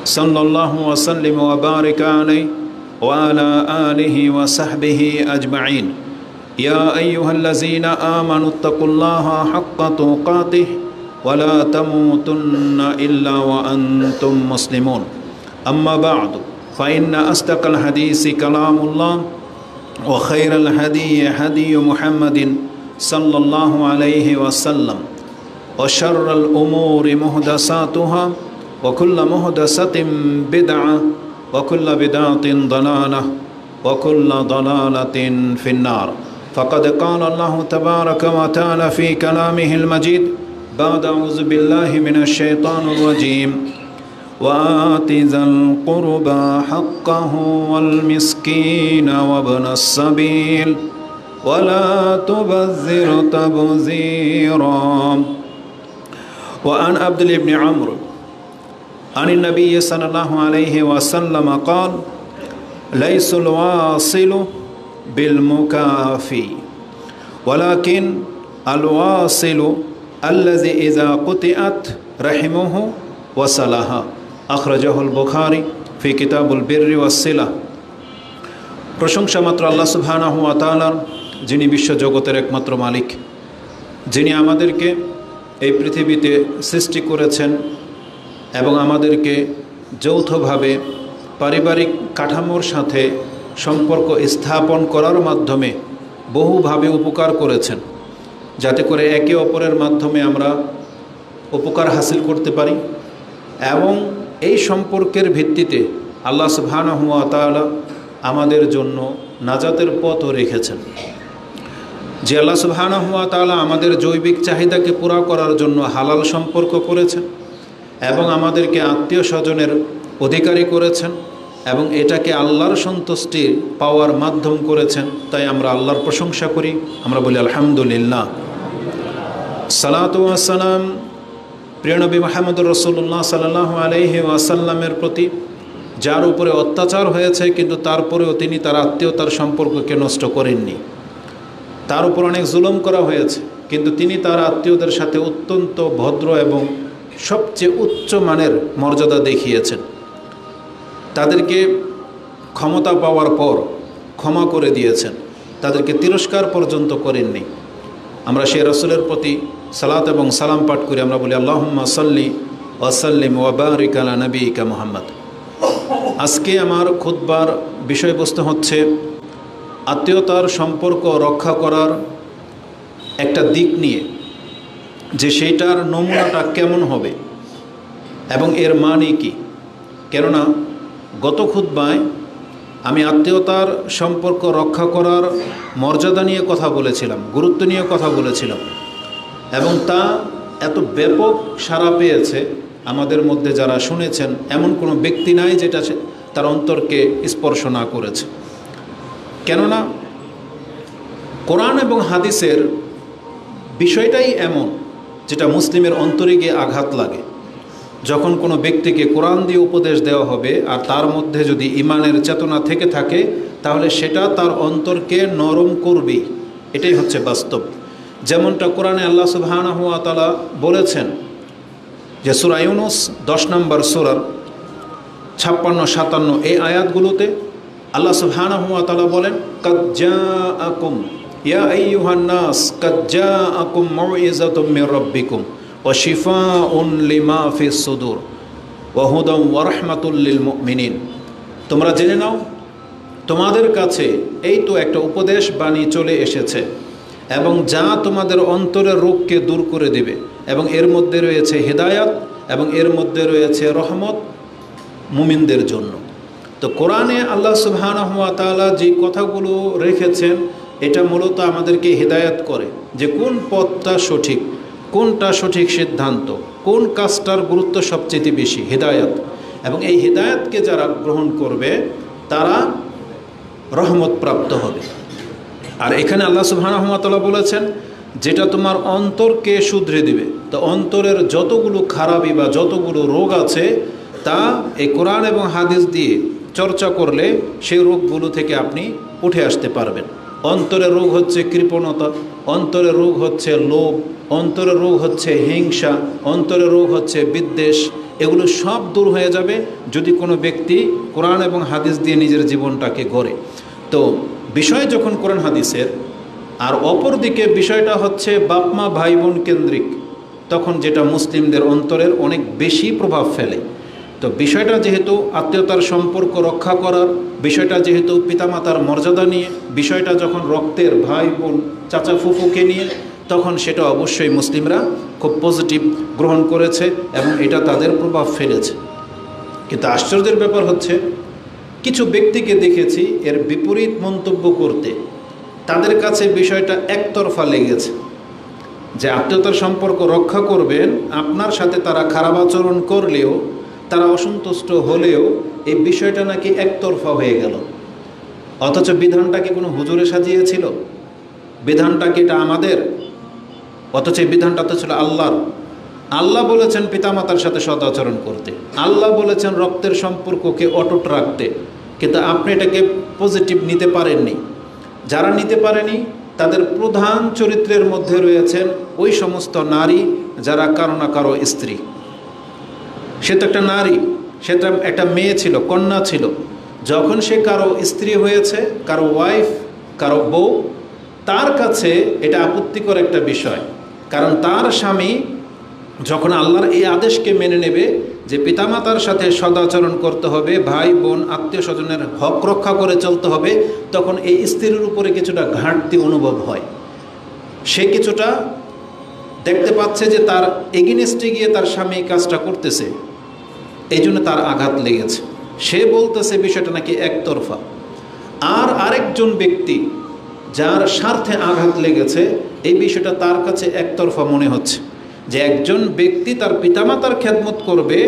सल्लल्लाहु वसल्लिम व बारिक अलैहि व अला आलिहि व सहबिहि अजमईन। या अय्युहल्लज़ीना आमनुत्तकुल्लाहा हक्का तुक़ातिहि व ला तमूतुन्ना इल्ला व अंतुम मुस्लिमून। अम्मा बअद फ़इन्न अस्दक़ल हदीसी कलामुल्लाह व खैरल हदी हदी मुहम्मदिन सल्लल्लाहु अलैहि वसल्लम व शर्रल उमूरि मुहदसातुहा व कुल्लु मुहदसतिन बिदअह व कुल्लु बिदअतिन दलालह व कुल्लु दलालतिन फिन्नार। फ़क़द क़ाल अल्लाहु तबारक व तआला फ़ी कलामिहिल मजीद बाद अऊज़ु बिल्लाहि मिनश शैतानिर रजीम व आति ज़ल क़ुरबा हक़्क़हु वल मिस्कीन व इब्नस सबील व ला तुबज़्ज़िर तबज़ीरा। व अन अब्दुल्लाह इब्न अम्र अन नबी सल्लल्लाहु अलैहि वसल्लम क़ाल लैसल वासिलु बिल मुकाफ़ी वलाकिन अल वासिलु अल्लज़ी इज़ा क़ुतिअत रहिमुहु वसलहा। अख़रजहुल बुखारी फ़ी किताबुल बिर्रि वस्सिला। प्रशंसा मात्र आल्लाह सुब्हानाहु वा ताआलार, जिनी विश्व जगतेर एकमात्र मालिक, जिनी आमादेरके এই পৃথিবীতে সৃষ্টি করেছেন এবং আমাদেরকে যৌথভাবে পারিবারিক কাঠামোর সাথে সম্পর্ক স্থাপন করার মাধ্যমে বহুভাবে উপকার করেছেন, যাতে করে একে অপরের মাধ্যমে আমরা উপকার হাসিল করতে পারি। এবং এই সম্পর্কের ভিত্তিতে আল্লাহ সুবহানাহু ওয়া তাআলা আমাদের জন্য নাজাতের পথও রেখেছেন। যে আল্লাহ সুবহানাহু ওয়া তাআলা আমাদের জৈবিক চাহিদাকে পুরা করার জন্য হালাল সম্পর্ক করেছেন এবং আমাদেরকে আত্মীয় স্বজনের অধিকারী করেছেন এবং এটাকে আল্লাহর সন্তুষ্টি পাওয়ার মাধ্যম করেছেন, তাই আমরা আল্লাহর প্রশংসা করি, আমরা বলি আলহামদুলিল্লাহ। সালাতু ওয়াস সালাম প্রিয় নবী মুহাম্মদুর রাসূলুল্লাহ সাল্লাল্লাহু আলাইহি ওয়াসাল্লামের প্রতি, যার উপরে অত্যাচার হয়েছে কিন্তু তারপরেও তিনি তার আত্মীয়তার সম্পর্ককে নষ্ট করেননি। তার উপর অনেক জুলুম করা হয়েছে কিন্তু তিনি তার আত্মীয়দের সাথে অত্যন্ত ভদ্র এবং সবচেয়ে উচ্চ মানের মর্যাদা দেখিয়েছেন। তাদেরকে ক্ষমতা পাওয়ার পর ক্ষমা করে দিয়েছেন, তাদেরকে তিরস্কার পর্যন্ত করেননি। আমরা সেই রাসূলের প্রতি সালাত এবং সালাম পাঠ করি, আমরা বলি আল্লাহুম্মা সাল্লি ওয়া সাল্লিম ওয়া বারিক আলা নবিয়িকা মুহাম্মদ। আজকে আমার খুতবার বিষয়বস্তু হচ্ছে আত্মীয়তার সম্পর্ক রক্ষা করার একটা দিক নিয়ে, যে সেইটার নমুনাটা কেমন হবে এবং এর মানে কি। কেননা গত খুতবায় আমি আত্মীয়তার সম্পর্ক রক্ষা করার মর্যাদা নিয়ে কথা বলেছিলাম, গুরুত্ব নিয়ে কথা বলেছিলাম এবং তা এত ব্যাপক সাড়া পেয়েছে, আমাদের মধ্যে যারা শুনেছেন এমন কোনো ব্যক্তি নাই যেটা তার অন্তরকে স্পর্শ না করেছে। কেননা কোরআন এবং হাদিসের বিষয়টাই এমন যেটা মুসলিমের অন্তরে গিয়ে আঘাত লাগে। যখন কোনো ব্যক্তিকে কোরআন দিয়ে উপদেশ দেওয়া হবে আর তার মধ্যে যদি ঈমানের চেতনা থেকে থাকে, তাহলে সেটা তার অন্তরকে নরম করবেই, এটাই হচ্ছে বাস্তব। যেমনটা কোরআনে আল্লাহ সুবহানাহু ওয়া তাআলা বলেছেন যে সূরা ইউনূস 10 নম্বর সূরার 56-57 এই আয়াতগুলোতে আল্লাহ সুবহানাহু ওয়া তাআলা বলেন, কাদ জাআকুম ইয়া আইয়ুহান নাস কাদ জাআকুম মাউইযাতুম মির রাব্বিকুম ওয়া শিফাউন লিমা ফিস সুদূর ওয়া হুদাম ওয়া রাহমাতুল লিল মুমিনিন। তোমরা জেনে নাও তোমাদের কাছে এই তো একটা উপদেশ বাণী চলে এসেছে এবং যা তোমাদের অন্তরের রোগকে দূর করে দেবে এবং এর মধ্যে রয়েছে হিদায়াত এবং এর মধ্যে রয়েছে রহমত মুমিনদের জন্য। তো কোরআনে আল্লাহ সুবহানাহু ওয়া তাআলা যে কথাগুলো রেখেছেন এটা মূলত আমাদেরকে হিদায়াত করে যে কোন পথটা সঠিক, কোনটা সঠিক সিদ্ধান্ত, কোন কাজটার গুরুত্ব সবচেয়ে বেশি, হিদায়াত। এবং এই হিদায়াতকে যারা গ্রহণ করবে তারা রহমত প্রাপ্ত হবে। আর এখানে আল্লাহ সুবহানাহু ওয়া তাআলা বলেছেন যেটা তোমার অন্তরকে শুধরে দিবে। তো অন্তরের যতগুলো খারাপি বা যতগুলো রোগ আছে তা এই কোরআন এবং হাদিস দিয়ে চর্চা করলে সেই রোগগুলো থেকে আপনি উঠে আসতে পারবেন। অন্তরের রোগ হচ্ছে কৃপণতা, অন্তরের রোগ হচ্ছে লোভ, অন্তরের রোগ হচ্ছে হিংসা, অন্তরের রোগ হচ্ছে বিদ্বেষ। এগুলো সব দূর হয়ে যাবে যদি কোনো ব্যক্তি কোরআন এবং হাদিস দিয়ে নিজের জীবনটাকে গড়ে। তো বিষয় যখন কোরআন হাদিসের, আর অপরদিকে বিষয়টা হচ্ছে বাপ মা ভাই বোন কেন্দ্রিক, তখন যেটা মুসলিমদের অন্তরের অনেক বেশি প্রভাব ফেলে। তো বিষয়টা যেহেতু আত্মীয়তার সম্পর্ক রক্ষা করার, বিষয়টা যেহেতু পিতামাতার মর্যাদা নিয়ে, বিষয়টা যখন রক্তের ভাই বোন চাচা ফুফুকে নিয়ে, তখন সেটা অবশ্যই মুসলিমরা খুব পজিটিভ গ্রহণ করেছে এবং এটা তাদের প্রভাব ফেলেছে। কিন্তু আশ্চর্যের ব্যাপার হচ্ছে কিছু ব্যক্তিকে দেখেছি এর বিপরীত মন্তব্য করতে। তাদের কাছে বিষয়টা একতরফা লেগেছে যে আত্মীয়তার সম্পর্ক রক্ষা করবেন, আপনার সাথে তারা খারাপ আচরণ করলেও, তারা অসন্তুষ্ট হলেও এই বিষয়টা নাকি একতরফা হয়ে গেল। অথচ বিধানটা কি কোনো হুজুরে সাজিয়েছিল? বিধানটা কি এটা আমাদের? অথচ এই বিধানটা তো ছিল আল্লাহর। আল্লাহ বলেছেন পিতামাতার সাথে সদাচরণ করতে, আল্লাহ বলেছেন রক্তের সম্পর্ককে অটুট রাখতে, কিন্তু আপনি এটাকে পজিটিভ নিতে পারেননি। যারা নিতে পারেনি তাদের প্রধান চরিত্রের মধ্যে রয়েছেন ওই সমস্ত নারী যারা কারো না কারো স্ত্রী। সে তো একটা নারী, সে তো একটা মেয়ে ছিল, কন্যা ছিল। যখন সে কারো স্ত্রী হয়েছে, কারো ওয়াইফ, কারো বউ, তার কাছে এটা আপত্তিকর একটা বিষয়। কারণ তার স্বামী যখন আল্লাহর এই আদেশকে মেনে নেবে যে পিতামাতার সাথে সদাচরণ করতে হবে, ভাই বোন আত্মীয় স্বজনের হক রক্ষা করে চলতে হবে, তখন এই স্ত্রীর উপরে কিছুটা ঘাটতি অনুভব হয়। সে কিছুটা দেখতে পাচ্ছে যে তার এগেইনস্টে গিয়ে তার স্বামী কাজটা করতেছে, এই জন্য তার আঘাত লেগেছে। সে বলতেছে বিষয়টা নাকি একতরফা। আর আরেকজন ব্যক্তি যার স্বার্থে আঘাত লেগেছে, এই বিষয়টা তার কাছে একতরফা মনে হচ্ছে যে একজন ব্যক্তি তার পিতামাতার খেদমত করবে,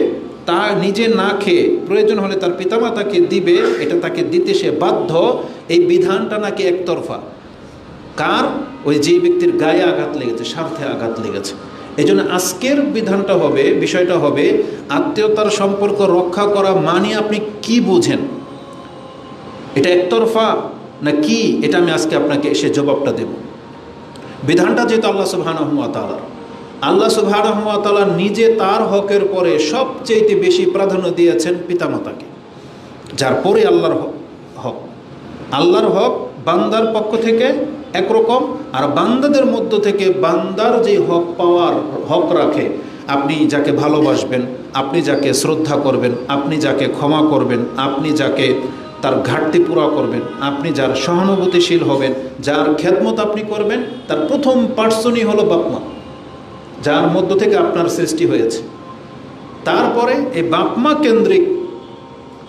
তা নিজে না খেয়ে প্রয়োজন হলে তার পিতামাতাকে দিবে, এটা তাকে দিতে সে বাধ্য, এই বিধানটা নাকি একতরফা। কার? ওই যে ব্যক্তির গায়ে আঘাত লেগেছে, স্বার্থে আঘাত লেগেছে। এই জন্য আজকের বিধানটা হবে, বিষয়টা হবে আত্মীয়তার সম্পর্ক রক্ষা করা মানে আপনি কি বুঝেন? এটা একতরফা না কি? এটা আমি আজকে আপনাকে এসে জবাবটা দেব। বিধানটা যেহেতু আল্লাহ সুবহানাহু ওয়া তাআলা, আল্লাহ সুবহানাহু ওয়া তাআলা নিজে তার হকের পরে সবচেয়ে বেশি প্রাধান্য দিয়েছেন পিতামাতাকে, যার পরে আল্লাহর হক। আল্লাহর হক বান্দার পক্ষ থেকে একরকম, আর বান্দাদের মধ্য থেকে বান্দার যে হক পাওয়ার হক রাখে, আপনি যাকে ভালোবাসবেন, আপনি যাকে শ্রদ্ধা করবেন, আপনি যাকে ক্ষমা করবেন, আপনি যাকে তার ঘাটতি পুরা করবেন, আপনি যার সহানুভূতিশীল হবেন, যার খেদমত আপনি করবেন, তার প্রথম পার্সনই হলো বাপমা, যার মধ্য থেকে আপনার সৃষ্টি হয়েছে। তারপরে এই বাপমা কেন্দ্রিক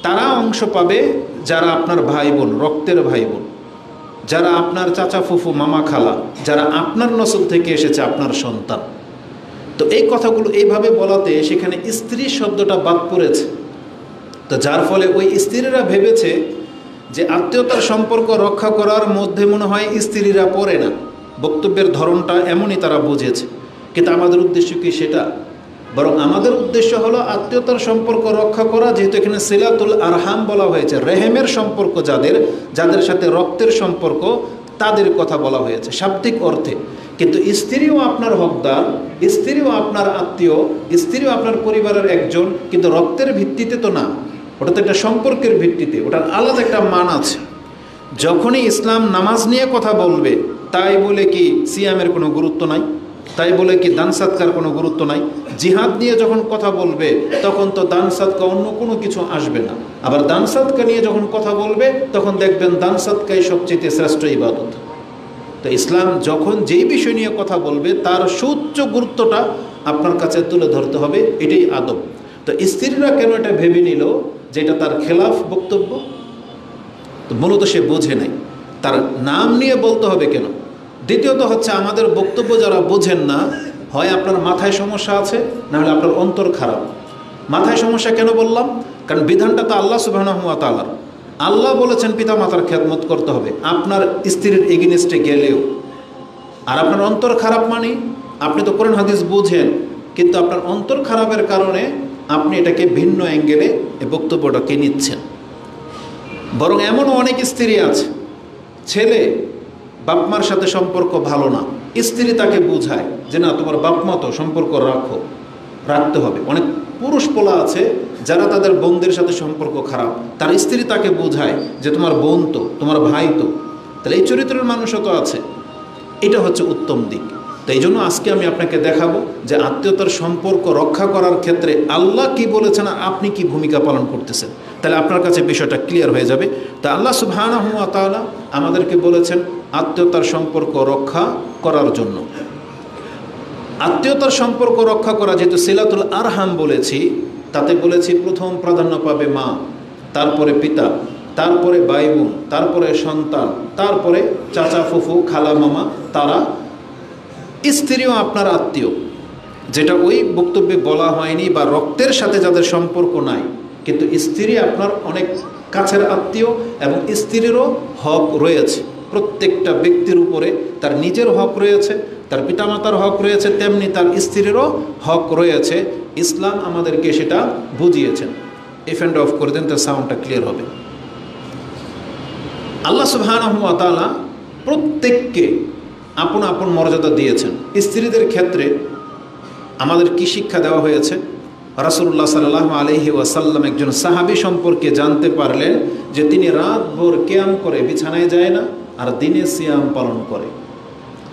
তারা অংশ পাবে যারা আপনার ভাই বোন, রক্তের ভাই বোন, যারা আপনার চাচা ফুফু মামা খালা, যারা আপনার নসল থেকে এসেছে, আপনার সন্তান। তো এই কথাগুলো এইভাবে বলাতে সেখানে স্ত্রী শব্দটা বাদ পড়েছে। তো যার ফলে ওই স্ত্রীরা ভেবেছে যে আত্মীয়তার সম্পর্ক রক্ষা করার মধ্যে মনে হয় স্ত্রীরা পড়ে না। বক্তব্যের ধরনটা এমনই তারা বুঝেছে, কিন্তু আমাদের উদ্দেশ্য কি সেটা? বরং আমাদের উদ্দেশ্য হলো আত্মীয়তার সম্পর্ক রক্ষা করা। যেহেতু এখানে সিলাতুল আরহাম বলা হয়েছে, রেহেমের সম্পর্ক যাদের সাথে রক্তের সম্পর্ক, তাদের কথা বলা হয়েছে শাব্দিক অর্থে। কিন্তু স্ত্রীও আপনার হকদার, স্ত্রীও আপনার আত্মীয়, স্ত্রীও আপনার পরিবারের একজন, কিন্তু রক্তের ভিত্তিতে তো না, ওটা তো একটা সম্পর্কের ভিত্তিতে, ওটার আলাদা একটা মান আছে। যখনই ইসলাম নামাজ নিয়ে কথা বলবে, তাই বলে কি সিয়ামের কোনো গুরুত্ব নাই? তাই বলে কি দান সাদকার কোনো গুরুত্ব নাই? জিহাদ নিয়ে যখন কথা বলবে, তখন তো দান সাদকা অন্য কোনো কিছু আসবে না। আবার দান সাদকা নিয়ে যখন কথা বলবে, তখন দেখবেন দান সাদকাই সবচেয়ে শ্রেষ্ঠ ইবাদত। তো ইসলাম যখন যেই বিষয় নিয়ে কথা বলবে, তার সুউচ্চ গুরুত্বটা আপনার কাছে তুলে ধরতে হবে, এটাই আদব। তো স্ত্রীরা কেন এটা ভেবে নিল যে এটা তার খেলাফ বক্তব্য? তো মূলত সে বোঝে নাই তার নাম নিয়ে বলতে হবে কেন। দ্বিতীয়ত হচ্ছে আমাদের বক্তব্য যারা বোঝেন না, হয় আপনার মাথায় সমস্যা আছে, না হলে আপনার অন্তর খারাপ। মাথায় সমস্যা কেন বললাম? কারণ বিধানটা তো আল্লাহ সুবহানাহু ওয়া তাআলার। আল্লাহ বলেছেন পিতামাতার খেদমত করতে হবে আপনার স্ত্রীর এগেইনস্টে গেলেও। আর আপনার অন্তর খারাপ মানে আপনি তো কোরআন হাদিস বুঝেন, কিন্তু আপনার অন্তর খারাপের কারণে আপনি এটাকে ভিন্ন অ্যাঙ্গেলে এই বক্তব্যটাকে নিচ্ছেন। বরং এমনও অনেক স্ত্রী আছে, ছেলে বাপমার সাথে সম্পর্ক ভালো না, স্ত্রী তাকে বোঝায় যে না তোমার বাপমা তো সম্পর্ক রাখতে হবে। অনেক পুরুষ পোলা আছে যারা তাদের বোনদের সাথে সম্পর্ক খারাপ, তার স্ত্রী তাকে বোঝায় যে তোমার বোন তো, তোমার ভাই তো, তাহলে এই চরিত্রের মানুষও তো আছে। এটা হচ্ছে উত্তম দিক। তো এই জন্য আজকে আমি আপনাকে দেখাবো যে আত্মীয়তার সম্পর্ক রক্ষা করার ক্ষেত্রে আল্লাহ কি বলেছেন আর আপনি কি ভূমিকা পালন করতেছেন, তাহলে আপনার কাছে বিষয়টা ক্লিয়ার হয়ে যাবে। তা আল্লাহ সুবহানাহু ওয়া তাআলা আমাদেরকে বলেছেন আত্মীয়তার সম্পর্ক রক্ষা করার জন্য। আত্মীয়তার সম্পর্ক রক্ষা করা, যেহেতু সিলাতুল আরহাম বলেছি, তাতে বলেছি প্রথম প্রাধান্য পাবে মা, তারপরে পিতা, তারপরে ভাই বোন, তারপরে সন্তান, তারপরে চাচা ফুফু খালা মামা, তারা স্ত্রীও আপনার আত্মীয়, যেটা ওই বক্তব্যে বলা হয়নি, বা রক্তের সাথে যাদের সম্পর্ক নাই, কিন্তু স্ত্রী আপনার অনেক কাছের আত্মীয়, এবং স্ত্রীরও হক রয়েছে। প্রত্যেকটা ব্যক্তির উপরে তার নিজের হক রয়েছে, তার পিতামাতার হক রয়েছে, তেমনি তার স্ত্রীরও হক রয়েছে। ইসলাম আমাদেরকে সেটা বুঝিয়েছেন। এফ অ্যান্ড অফ করে দেন, তার সাউন্ডটা ক্লিয়ার হবে। আল্লাহ সুবহানাহু ওয়া তাআলা প্রত্যেককে আপন আপন মর্যাদা দিয়েছেন। স্ত্রীদের ক্ষেত্রে আমাদের কি শিক্ষা দেওয়া হয়েছে? রাসূলুল্লাহ সাল্লাল্লাহু আলাইহি ওয়াসাল্লাম একজন সাহাবী সম্পর্কে জানতে পারলেন যে তিনি রাতভর কিয়াম করে বিছানায় যায় না, আর দিনে সিয়াম পালন করে।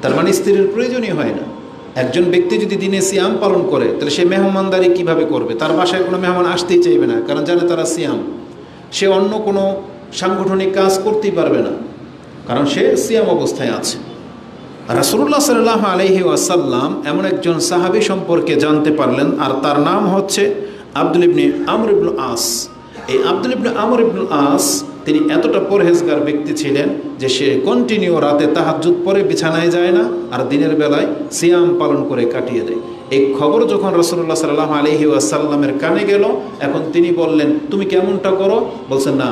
তার মানে স্ত্রীর প্রয়োজনই হয় না। একজন ব্যক্তি যদি দিনে সিয়াম পালন করে, তাহলে সে মেহমানদারি কিভাবে করবে? তার বাসায় কোনো মেহমান আসতেই চাইবে না, কারণ জানে তারা সিয়াম। সে অন্য কোনো সাংগঠনিক কাজ করতেই পারবে না, কারণ সে সিয়াম অবস্থায় আছে। রাসূলুল্লাহ সাল্লাল্লাহু আলাইহি ওয়াসাল্লাম এমন একজন সাহাবী সম্পর্কে জানতে পারলেন, আর তার নাম হচ্ছে আব্দুল ইবনে আমর ইবনুল আস। এই আব্দুল ইবনে আমর ইবনুল আস তিনি এতটা পরহেজগার ব্যক্তি ছিলেন যে সে কন্টিনিউ রাতে তাহাজ্জুদ পড়ে বিছানায় যায় না, আর দিনের বেলায় সিয়াম পালন করে কাটিয়ে দেয়। এই খবর যখন রাসূলুল্লাহ সাল্লাল্লাহু আলাইহি ওয়াসাল্লামের কানে গেল, এখন তিনি বললেন, তুমি কেমনটা করো? বলছেন, না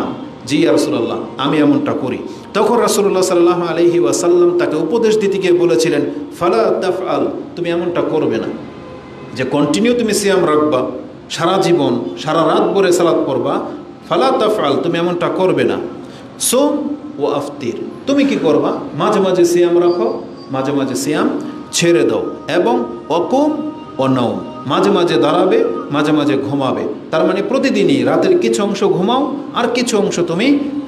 জি ইয়া রাসূলুল্লাহ, আমি এমনটা করি। তখন রাসূলুল্লাহ সাল্লাল্লাহু আলাইহি ওয়াসাল্লাম তাকে উপদেশ দিতে গিয়ে বলেছিলেন, ফালা তাফআল, তুমি এমনটা করবে না যে কন্টিনিউ তুমি সিয়াম রাখবা, সারা জীবন সারা রাত ভরে সালাত পড়বা। ফালা তাফআল, তুমি এমনটা করবে না। সোম ও আফতির, তুমি কি করবা? মাঝে মাঝে সিয়াম রাখো, মাঝে মাঝে সিয়াম ছেড়ে দাও, এবং অকুম ও নাও, মাঝে মাঝে দাঁড়াবে, মাঝে মাঝে ঘুমাবে। তার মানে প্রতিদিনই রাতের কিছু অংশ ঘুমাও, আর কিছু অংশ তুমি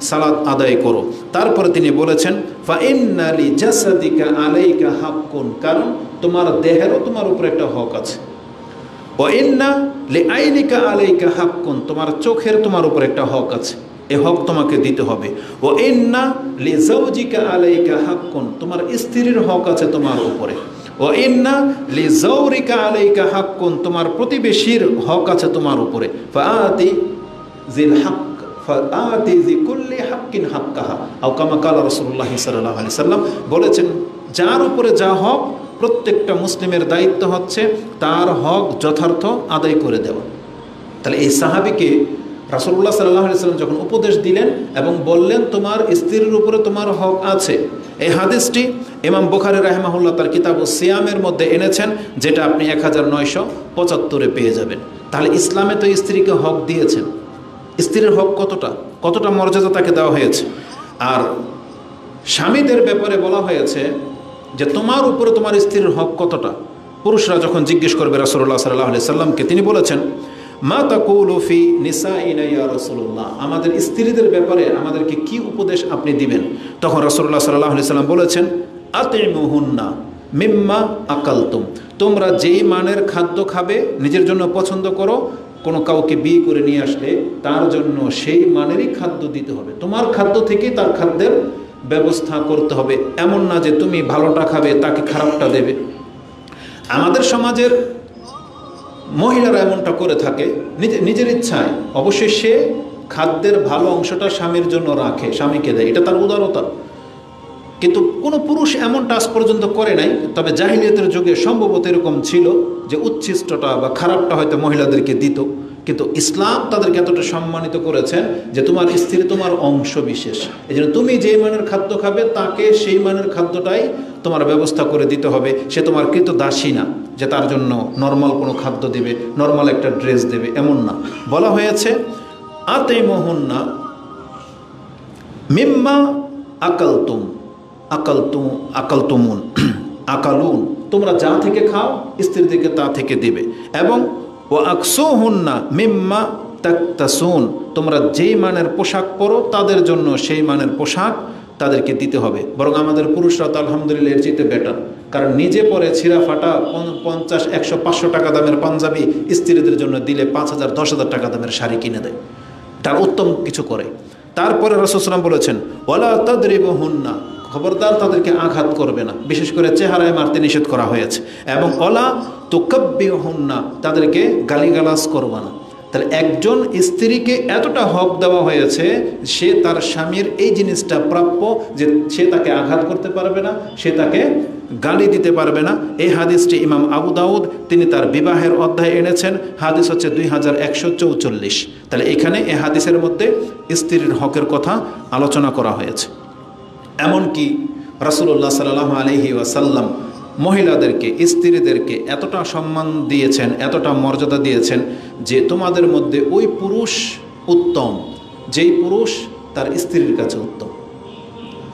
সালাত আদায় করো। তারপরে তিনি বলেছেন, ফা ইন্না লি জাসাদিকা আলাইকা হাক্কুন, কারণ তোমার দেহেরও তোমার উপর একটা হক আছে। ও ইন্না লি আইনিকা আলাইকা হাক্কুন, তোমার চোখের তোমার উপর একটা হক আছে, এ হক তোমাকে দিতে হবে। ও ইন্না লি যাওজিকা আলাইকা হাক্কুন, তোমার স্ত্রীর হক আছে তোমার উপরে। ও ইন্না লি যাওরিকা আলাইকা হাক্কুন, তোমার প্রতিবেশীর হক আছে তোমার উপরে। ফাআতি যিল হক ফাআতি জি কুল্লি হাক্কিন হাক্কাহা, আও কামা ক্বালা রাসূলুল্লাহ সাল্লাল্লাহু আলাইহি সাল্লাম বলেছেন, যার উপরে যা হক প্রত্যেকটা মুসলিমের দায়িত্ব হচ্ছে তার হক যথার্থ আদায় করে দেওয়া। তাহলে এই সাহাবীকে রাসূলুল্লাহ সাল্লাল্লাহু আলাইহি সাল্লাম যখন উপদেশ দিলেন এবং বললেন তোমার স্ত্রীর উপরে তোমার হক আছে, এই হাদিসটি ইমাম বুখারী রাহিমাহুল্লাহ তার কিতাবুস সিয়ামের মধ্যে এনেছেন, যেটা আপনি 1975 পেয়ে যাবেন। তাহলে ইসলামে তো স্ত্রীকে হক দিয়েছেন। স্ত্রীর হক কতটা মর্যাদা তাকে দেওয়া হয়েছে। আর স্বামীদের ব্যাপারে বলা হয়েছে যে তোমার উপরে তোমার স্ত্রীর হক কতটা। পুরুষরা যখন জিজ্ঞেস করবে রাসূলুল্লাহ সাল্লাল্লাহু আলাইহি সাল্লামকে, তিনি বলেছেন, মা তাকুলু ফি নিসাইনা ইয়া রাসূলুল্লাহ, আমাদের স্ত্রীদের ব্যাপারে আমাদেরকে কি উপদেশ আপনি দিবেন? তখন রাসূলুল্লাহ সাল্লাল্লাহু আলাইহি সাল্লাম বলেছেন, আতিমুহুন্না মিম্মা আকালতুম, তোমরা যেই মানের খাদ্য খাবে নিজের জন্য পছন্দ করো, কোনো কাউকে বিয়ে করে নিয়ে আসলে তার জন্য সেই মানেরই খাদ্য দিতে হবে। তোমার খাদ্য থেকে তার খাদ্যের ব্যবস্থা করতে হবে, এমন না যে তুমি ভালোটা খাবে তাকে খারাপটা দেবে। আমাদের সমাজের মহিলারা এমনটা করে থাকে নিজের ইচ্ছায়। অবশ্যই সে খাদ্যের ভালো অংশটা স্বামীর জন্য রাখে, স্বামীকে দেয়, এটা তার উদারতা। কিন্তু কোনো পুরুষ এমনটা আজ পর্যন্ত করে নাই। তবে জাহিলিয়াতের যুগে সম্ভবত এরকম ছিল যে উচ্ছিষ্টটা বা খারাপটা হয়তো মহিলাদেরকে দিত, কিন্তু ইসলাম তাদেরকে এতটা সম্মানিত করেছেন যে তোমার স্ত্রী তোমার অংশ বিশেষ। এই জন্য তুমি যে মানের খাদ্য খাবে তাকে সেই মানের খাদ্যটাই তোমার ব্যবস্থা করে দিতে হবে। সে তোমার কৃত দাসী না যে তার জন্য নর্মাল কোনো খাদ্য দেবে, নর্মাল একটা ড্রেস দেবে, এমন না। বলা হয়েছে আতিমুহুন্না মিম্মা আকালতুম আকালতুমুন আকালুন, তোমরা যা থেকে খাও স্ত্রীদেরকে তা থেকে দেবে। এবং ও আকসুহুন্না মিম্মা তাকতাসুন, তোমরা যেই মানের পোশাক পরো তাদের জন্য সেই মানের পোশাক তাদেরকে দিতে হবে। বরং আমাদের পুরুষরা তো আলহামদুলিল্লাহ এর চাইতে বেটার, কারণ নিজে পরে ছিঁড়া ফাটা 50, 100, 500 টাকা দামের পাঞ্জাবি স্ত্রীদের জন্য দিলে 5,000, 10,000 টাকা দামের শাড়ি কিনে দেয়, তার উত্তম কিছু করে। তারপরে রাসূল সাল্লাল্লাহু আলাইহি ওয়াসাল্লাম বলেছেন ওয়ালা তাদরিবুহুন্না, খবরদার তাদেরকে আঘাত করবে না, বিশেষ করে চেহারায় মারতে নিষেধ করা হয়েছে। এবং ওয়ালা তুকাব্বিহুন্না, তাদেরকে গালিগালাজ করবে না। তাহলে একজন স্ত্রীকে এতটা হক দেওয়া হয়েছে, সে তার স্বামীর এই জিনিসটা প্রাপ্য যে সে তাকে আঘাত করতে পারবে না, সে তাকে গালি দিতে পারবে না। এই হাদিসটি ইমাম আবু দাউদ তিনি তার বিবাহের অধ্যায়ে এনেছেন, হাদিস হচ্ছে 2144। তাহলে এখানে এই হাদিসের মধ্যে স্ত্রীর হকের কথা আলোচনা করা হয়েছে। এমনকি রাসূলুল্লাহ সাল্লাল্লাহু আলাইহি ওয়াসাল্লাম মহিলাদেরকে, স্ত্রীদেরকে এতটা সম্মান দিয়েছেন, এতটা মর্যাদা দিয়েছেন যে তোমাদের মধ্যে ওই পুরুষ উত্তম যেই পুরুষ তার স্ত্রীর কাছে উত্তম।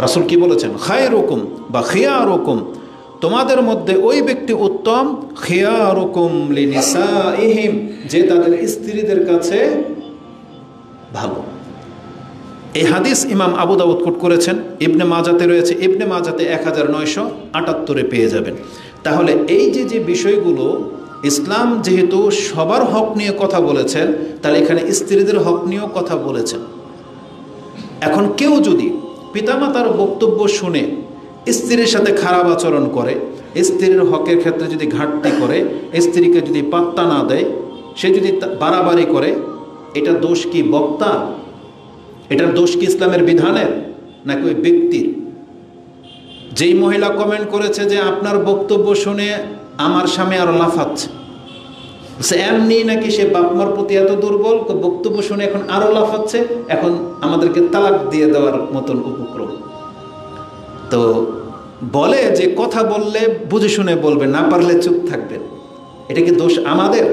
রাসূল কি বলেছেন? খায়রুকুম বা খিয়ারুকুম, তোমাদের মধ্যে ওই ব্যক্তি উত্তম, খিয়ারুকুম লিনিসাইহিম, যে তাদের স্ত্রীদের কাছে ভালো। এই হাদিস ইমাম আবু দাউদ কোট করেছেন, ইবনে মাজাতে রয়েছে, ইবনে মাজাতে 1978 পেয়ে যাবেন। তাহলে এই যে বিষয়গুলো, ইসলাম যেহেতু সবার হক নিয়ে কথা বলেছেন, তাহলে এখানে স্ত্রীদের হক নিয়েও কথা বলেছেন। এখন কেউ যদি পিতামাতার বক্তব্য শুনে স্ত্রীর সাথে খারাপ আচরণ করে, স্ত্রীর হকের ক্ষেত্রে যদি ঘাটতি করে, স্ত্রীকে যদি পাত্তা না দেয়, সে যদি বাড়াবাড়ি করে, এটা দোষ কি বক্তার? এটার দোষ কি ইসলামের বিধানের নাকি ওই ব্যক্তির? যেই মহিলা কমেন্ট করেছে যে আপনার বক্তব্য শুনে আমার স্বামী আরো লাফাচ্ছে, সে এমনি নাকি সে বাপমার প্রতি এত দুর্বল, বক্তব্য শুনে এখন আরো লাফাচ্ছে, এখন আমাদেরকে তালাক দিয়ে দেওয়ার মতন উপক্রম। তো বলে যে কথা বললে বুঝে শুনে বলবেন, না পারলে চুপ থাকবেন। এটা কি দোষ আমাদের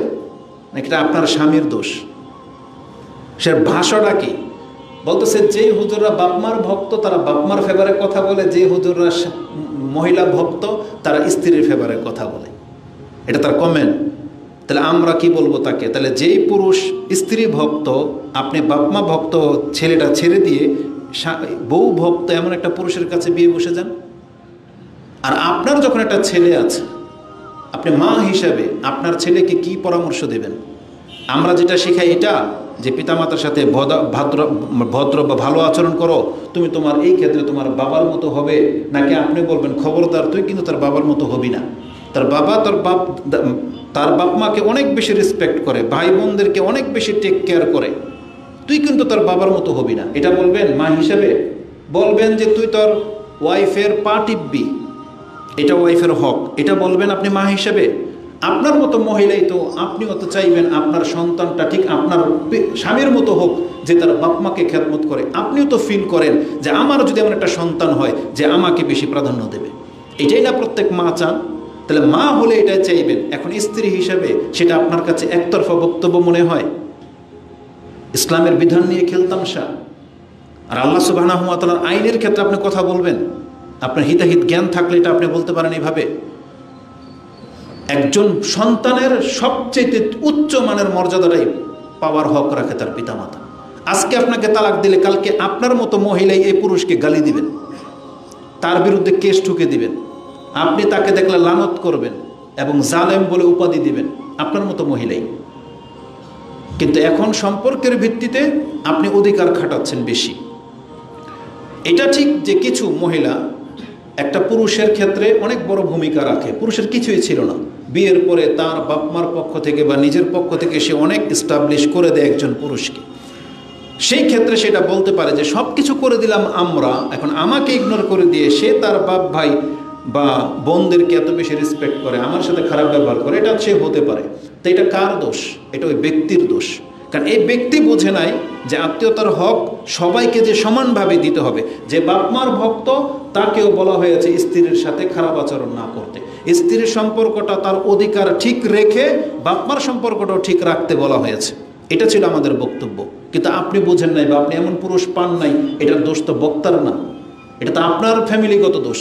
নাকি এটা আপনার স্বামীর দোষ? সে ভাষাটা কি বলতেছে? যেই হুজুররা বাপমার ভক্ত তারা বাপমার ফেভারে কথা বলে, যে হুজুররা মহিলা ভক্ত তারা স্ত্রীর ফেভারে কথা বলে। এটা তার কমেন্ট। তাহলে আমরা কি বলবো তাকে? তাহলে যেই পুরুষ স্ত্রী ভক্ত, আপনি বাপমা ভক্ত ছেলেটা ছেড়ে দিয়ে বউ ভক্ত এমন একটা পুরুষের কাছে বিয়ে বসে যান। আর আপনার যখন একটা ছেলে আছে, আপনি মা হিসাবে আপনার ছেলেকে কি পরামর্শ দেবেন? আমরা যেটা শেখাই এটা যে পিতামাতার সাথে ভদ্র বা ভালো আচরণ করো, তুমি তোমার এই ক্ষেত্রে তোমার বাবার মতো হবে, নাকি আপনি বলবেন খবরদার তুই কিন্তু তার বাবার মতো হবি না। তার বাবা তার বাপ মাকে অনেক বেশি রেসপেক্ট করে, ভাই বোনদেরকে অনেক বেশি টেক কেয়ার করে, তুই কিন্তু তার বাবার মতো হবি না। এটা বলবেন মা হিসেবে? বলবেন যে তুই তোর ওয়াইফের পা টিপবি, এটা ওয়াইফের হক, এটা বলবেন আপনি মা হিসেবে? আপনার মতো মহিলাই তো আপনিও তো চাইবেন আপনার সন্তানটা ঠিক আপনার স্বামীর মতো হোক, যে তার বাপমাকে খেদমত করে। আপনিও তো ফিল করেন যে আমার যদি এমন একটা সন্তান হয় যে আমাকে বেশি প্রাধান্য দেবে। এটাই না প্রত্যেক মা চান? তাহলে মা হলে এটাই চাইবেন। এখন স্ত্রী হিসেবে সেটা আপনার কাছে একতরফা বক্তব্য মনে হয়? ইসলামের বিধান নিয়ে খেলতামশা। আর আল্লাহ সুবহানাহু ওয়া তাআলার আইনের ক্ষেত্রে আপনি কথা বলবেন? আপনার হিতাহিত জ্ঞান থাকলে এটা আপনি বলতে পারেন এইভাবে? একজন সন্তানের সবচেয়ে উচ্চ মানের মর্যাদাটাই পাওয়ার হক রাখে তার পিতামাতা। আজকে আপনাকে তালাক দিলে কালকে আপনার মতো মহিলাই এই পুরুষকে গালি দিবেন, তার বিরুদ্ধে কেস ঠুকে দিবেন, আপনি তাকে দেখলে লানত করবেন এবং জালেম বলে উপাধি দিবেন, আপনার মতো মহিলাই। কিন্তু এখন সম্পর্কের ভিত্তিতে আপনি অধিকার খাটাচ্ছেন বেশি। এটা ঠিক যে কিছু মহিলা একটা পুরুষের ক্ষেত্রে অনেক বড় ভূমিকা রাখে। পুরুষের কিছুই ছিল না, বিয়ের পরে তার বাপমার পক্ষ থেকে বা নিজের পক্ষ থেকে সে অনেক এস্টাবলিশ করে দেয় একজন পুরুষকে। সেই ক্ষেত্রে সেটা বলতে পারে যে সব কিছু করে দিলাম আমরা, এখন আমাকে ইগনোর করে দিয়ে সে তার বাপ ভাই বা বোনদেরকে এত বেশি রেসপেক্ট করে, আমার সাথে খারাপ ব্যবহার করে, এটা সে হতে পারে। তো এটা কার দোষ? এটা ওই ব্যক্তির দোষ। কারণ এই ব্যক্তি বোঝে নাই যে আত্মীয়তার হক সবাইকে যে সমানভাবে দিতে হবে। যে বাপমার ভক্ত তাকেও বলা হয়েছে স্ত্রীর সাথে খারাপ আচরণ না করতে, স্ত্রীর সম্পর্কটা তার অধিকার ঠিক রেখে বাপমার সম্পর্কটাও ঠিক রাখতে বলা হয়েছে। এটা ছিল আমাদের বক্তব্য। কিন্তু আপনি বোঝেন নাই বা আপনি এমন পুরুষ পান নাই, এটার দোষ তো বক্তার না, এটা তো আপনার ফ্যামিলিগত দোষ।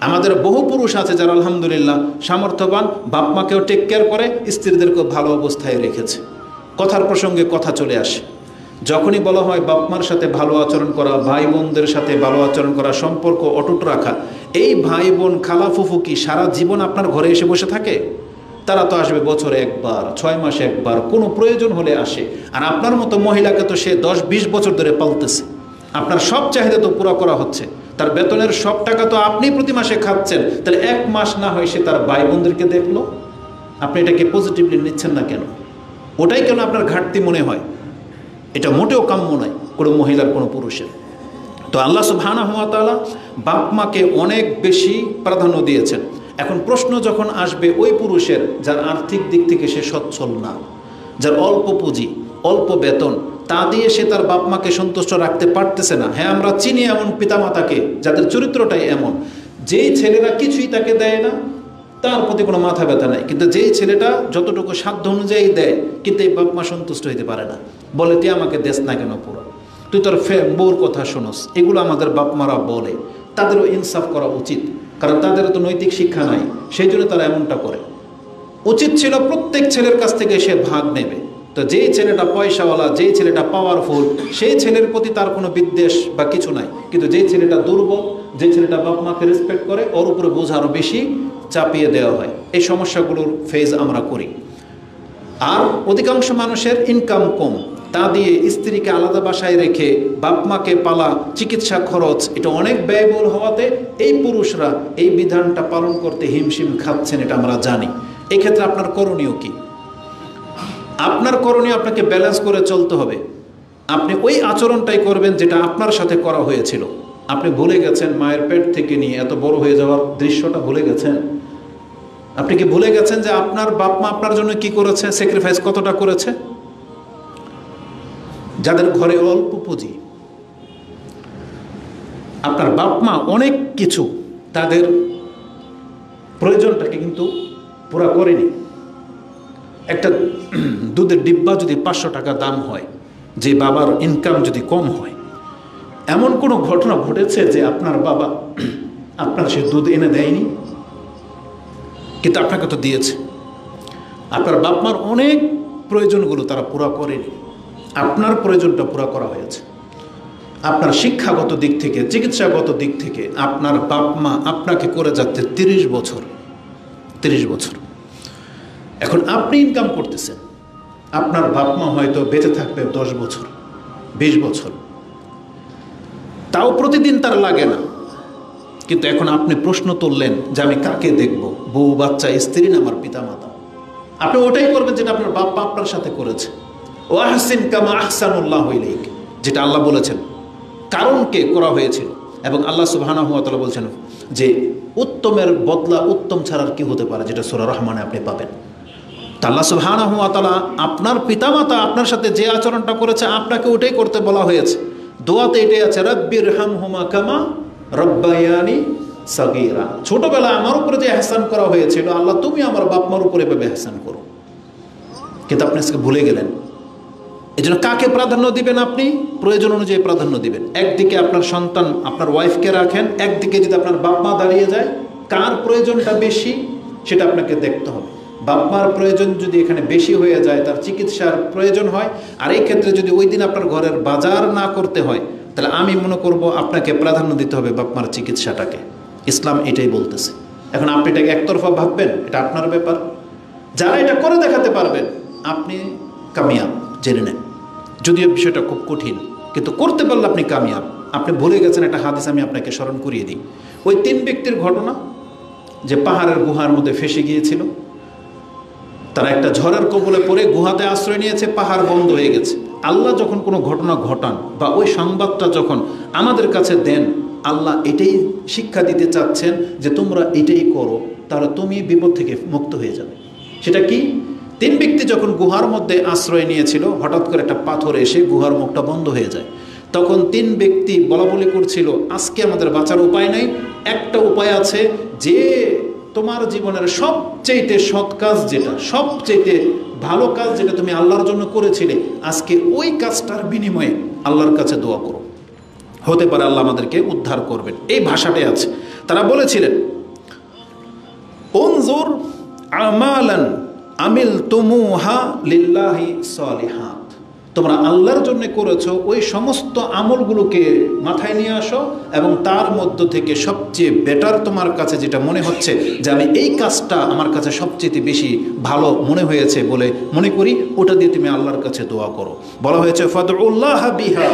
আমাদের বহু পুরুষ আছে যারা আলহামদুলিল্লাহ সামর্থ্যবান, বাপ মাকেও টেক কেয়ার করে, স্ত্রীদেরকেও ভালো অবস্থায় রেখেছে। কথার প্রসঙ্গে কথা চলে আসে, যখনই বলা হয় বাপ মার সাথে ভালো আচরণ করা, ভাই বোনদের সাথে ভালো আচরণ করা, সম্পর্ক অটুট রাখা, এই ভাই বোন খালা ফুফু কি সারা জীবন আপনার ঘরে এসে বসে থাকে? তারা তো আসবে বছরে একবার, 6 মাসে একবার, কোনো প্রয়োজন হলে আসে। আর আপনার মতো মহিলাকে তো সে 10-20 বছর ধরে পালতেছে, আপনার সব চাহিদা তো পুরো করা হচ্ছে, তার বেতনের সব টাকা তো আপনি প্রতি মাসে খাচ্ছেন। তাহলে 1 মাস না হয় সে তার ভাই বোনদেরকে দেখলো, আপনি এটাকে পজিটিভলি নিচ্ছেন না কেন? ওটাই কেন আপনার ঘাটতি মনে হয়? এটা মোটেও কাম্য নয় কোনো মহিলার, কোনো পুরুষের। তো আল্লাহ সুবহানাহু ওয়া তাআলা বাপ মাকে অনেক বেশি প্রাধান্য দিয়েছেন। এখন প্রশ্ন যখন আসবে ওই পুরুষের যার আর্থিক দিক থেকে সে সচ্ছল না, যার অল্প পুঁজি, অল্প বেতন, তা দিয়ে সে তার বাপ মাকে সন্তুষ্ট রাখতে পারতেছে না। হ্যাঁ, আমরা চিনি এমন পিতামাতাকে যাদের চরিত্রটাই এমন, যেই ছেলেরা কিছুই তাকে দেয় না তার প্রতি কোনো মাথা ব্যথা নাই, কিন্তু যেই ছেলেটা যতটুকু সাধ্য অনুযায়ী দেয়, কিন্তু এই বাপ মা সন্তুষ্ট হইতে পারে না, বলে তুই আমাকে দেশ না কেন পুরো, তুই তোর বউর কথা শোনস। এগুলো আমাদের বাপ মারা বলে, তাদেরও ইনসাফ করা উচিত, কারণ তাদেরও তো নৈতিক শিক্ষা নাই, সেই জন্য তারা এমনটা করে। উচিত ছিল প্রত্যেক ছেলের কাছ থেকে সে ভাগ নেবে। তো যেই ছেলেটা পয়সাওয়ালা, যেই ছেলেটা পাওয়ারফুল, সেই ছেলের প্রতি তার কোনো বিদ্বেষ বা কিছু নাই, কিন্তু যেই ছেলেটা দুর্বল, যে ছেলেটা বাপ মাকে রেসপেক্ট করে, ওর উপরে বোঝা আরও বেশি চাপিয়ে দেওয়া হয়। এই সমস্যাগুলোর ফেজ আমরা করি। আর অধিকাংশ মানুষের ইনকাম কম, তা দিয়ে স্ত্রীকে আলাদা বাসায় রেখে বাপ মাকে পালা, চিকিৎসা খরচ, এটা অনেক ব্যয়বহুল হওয়াতে এই পুরুষরা এই বিধানটা পালন করতে হিমশিম খাচ্ছেন, এটা আমরা জানি। এক্ষেত্রে আপনার করণীয় কি? আপনার করণীয়, আপনাকে ব্যালেন্স করে চলতে হবে। আপনি ওই আচরণটাই করবেন যেটা আপনার সাথে করা হয়েছিল। আপনি ভুলে গেছেন মায়ের পেট থেকে নিয়ে এত বড় হয়ে যাওয়ার দৃশ্যটা ভুলে গেছেন? আপনি কি ভুলে গেছেন যে আপনার বাপ মা আপনার জন্য কি করেছে, স্যাক্রিফাইস কতটা করেছে? যাদের ঘরে অল্প পুঁজি, আপনার বাপ মা অনেক কিছু তাদের প্রয়োজনটাকে কিন্তু পুরা করেনি। একটা দুধের ডিব্বা যদি 500 টাকা দাম হয়, যে বাবার ইনকাম যদি কম হয়, এমন কোনো ঘটনা ঘটেছে যে আপনার বাবা আপনার সে দুধ এনে দেয়নি? কিন্তু আপনাকে তো দিয়েছে। আপনার বাপ মার অনেক প্রয়োজনগুলো তারা পুরা করেনি, আপনার প্রয়োজনটা পুরা করা হয়েছে। আপনার শিক্ষাগত দিক থেকে, চিকিৎসাগত দিক থেকে আপনার বাপ মা আপনাকে করে যাচ্ছে 30 বছর। এখন আপনি ইনকাম করতেছেন, আপনার বাপ মা হয়তো বেঁচে থাকবে 10 বছর, 20 বছর, তাও প্রতিদিন তার লাগে না। কিন্তু এখন আপনি প্রশ্ন তুললেন যে আমি কাকে দেখব, বউ, বাচ্চা, স্ত্রী না আমার পিতা মাতা? আপনি ওটাই করবেন যেটা আপনার বাপ মা আপনার সাথে করেছে। ও আহসিন কামা আহসানুল্লাহু ইলাইক, যেটা আল্লাহ বলেছেন, কারণকে করা হয়েছিল। এবং আল্লাহ সুবহানাহু ওয়া তাআলা বলছেন যে উত্তমের বদলা উত্তম ছাড়ার কি হতে পারে, যেটা সূরা রহমানে আপনি পাবেন। তা আল্লাহ সুবহানাহু ওয়া তাআলা আপনার পিতামাতা আপনার সাথে যে আচরণটা করেছে, আপনাকে ওটাই করতে বলা হয়েছে। দোয়াতে এটাই আছে, রাব্বিরহামহুমা কামা রব্বায়ানি সাগীরা। ছোটবেলা আমার উপরে যে ইহসান করা হয়েছিল, আল্লাহ তুমি আমার বাপ মার উপরে এভাবে ইহসান করো। কিন্তু আপনি আজকে ভুলে গেলেন। এই জন্য কাকে প্রাধান্য দিবেন? আপনি প্রয়োজন অনুযায়ী প্রাধান্য দিবেন। একদিকে আপনার সন্তান, আপনার ওয়াইফকে রাখেন, একদিকে যদি আপনার বাপ মা দাঁড়িয়ে যায়, কার প্রয়োজনটা বেশি সেটা আপনাকে দেখতে হবে। বাপ মার প্রয়োজন যদি এখানে বেশি হয়ে যায়, তার চিকিৎসার প্রয়োজন হয়, আর এই ক্ষেত্রে যদি ওই দিন আপনার ঘরের বাজার না করতে হয়, তাহলে আমি মনে করব আপনাকে প্রাধান্য দিতে হবে বাপ মার চিকিৎসাটাকে। ইসলাম এটাই বলতেছে। এখন আপনি এটাকে একতরফা ভাববেন, এটা আপনার ব্যাপার। যারা এটা করে দেখাতে পারবেন, আপনি কামিয়াব, জেনে নেন। যদিও বিষয়টা খুব কঠিন, কিন্তু করতে পারলে আপনি কামিয়াব। আপনি ভুলে গেছেন একটা হাদিস, আমি আপনাকে স্মরণ করিয়ে দিই। ওই 3 ব্যক্তির ঘটনা, যে পাহাড়ের গুহার মধ্যে ফেসে গিয়েছিল। তারা একটা ঝড়ের কবলে পড়ে গুহাতে আশ্রয় নিয়েছে, পাহাড় বন্ধ হয়ে গেছে। আল্লাহ যখন কোনো ঘটনা ঘটান বা ওই সংবাদটা যখন আমাদের কাছে দেন, আল্লাহ এটাই শিক্ষা দিতে চাচ্ছেন যে তোমরা এটাই করো, তাহলে তুমি বিপদ থেকে মুক্ত হয়ে যাবে। সেটা কি? 3 ব্যক্তি যখন গুহার মধ্যে আশ্রয় নিয়েছিল, হঠাৎ করে একটা পাথর এসে গুহার মুখটা বন্ধ হয়ে যায়। তখন 3 ব্যক্তি বলাবলি করছিল, আজকে আমাদের বাঁচার উপায় নাই, একটা উপায় আছে, যে তোমার জীবনের সবচেয়ে সৎ কাজ যেটা, সবচেয়ে ভালো কাজ যেটা তুমি আল্লাহর জন্য করেছিলে, আজকে ওই কাজটার বিনিময়ে আল্লাহর কাছে দোয়া করো, হতে পারে আল্লাহ আমাদেরকে উদ্ধার করবেন। এই ভাষাটাই আছে। তারা বলেছিলেন, উনজুর আমালান আমিলতুমুহা লিল্লাহি সালিহাত, তোমরা আল্লাহর জন্য করেছো ওই সমস্ত আমলগুলোকে মাথায় নিয়ে আসো এবং তার মধ্য থেকে সবচেয়ে বেটার তোমার কাছে যেটা মনে হচ্ছে যে আমি এই কাজটা আমার কাছে সবচেয়ে বেশি ভালো মনে হয়েছে বলে মনে করি, ওটা দিয়ে তুমি আল্লাহর কাছে দোয়া করো। বলা হয়েছে ফাদউল্লাহ বিহা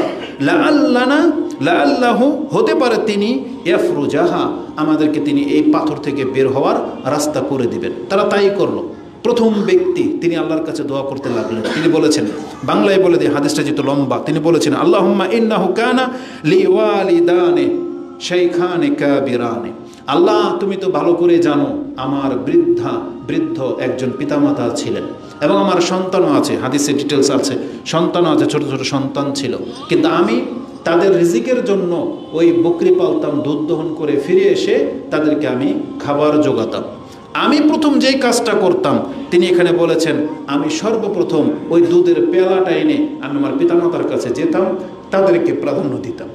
লাআল্লাহু, হতে পারে তিনি ইয়াফরুজাহা, আমাদেরকে তিনি এই পাথর থেকে বের হওয়ার রাস্তা করে দিবেন। তারা তাই করলো। প্রথম ব্যক্তি তিনি আল্লাহর কাছে দোয়া করতে লাগলেন। তিনি বলেছেন, বাংলায় বলে দিয়ে হাদিসটা যেহেতু লম্বা, তিনি বলেছেন আল্লাহুম্মা ইন্নাহু কানা লিওয়ালিদানে শাইখানে কাবিরানে, আল্লাহ তুমি তো ভালো করে জানো আমার বৃদ্ধ একজন পিতামাতা ছিলেন এবং আমার সন্তানও আছে, হাদিসে ডিটেলস আছে, সন্তানও আছে, ছোট ছোট সন্তান ছিল, কিন্তু আমি তাদের রিজিকের জন্য ওই বকরি পালতাম, দুধ দহন করে ফিরে এসে তাদেরকে আমি খাবার জোগাতাম। আমি প্রথম যেই কাজটা করতাম, তিনি এখানে বলেছেন আমি সর্বপ্রথম ওই দুধের পেয়ালাটা এনে আমি আমার পিতামাতার কাছে যেতাম, তাদেরকে প্রাধান্য দিতাম।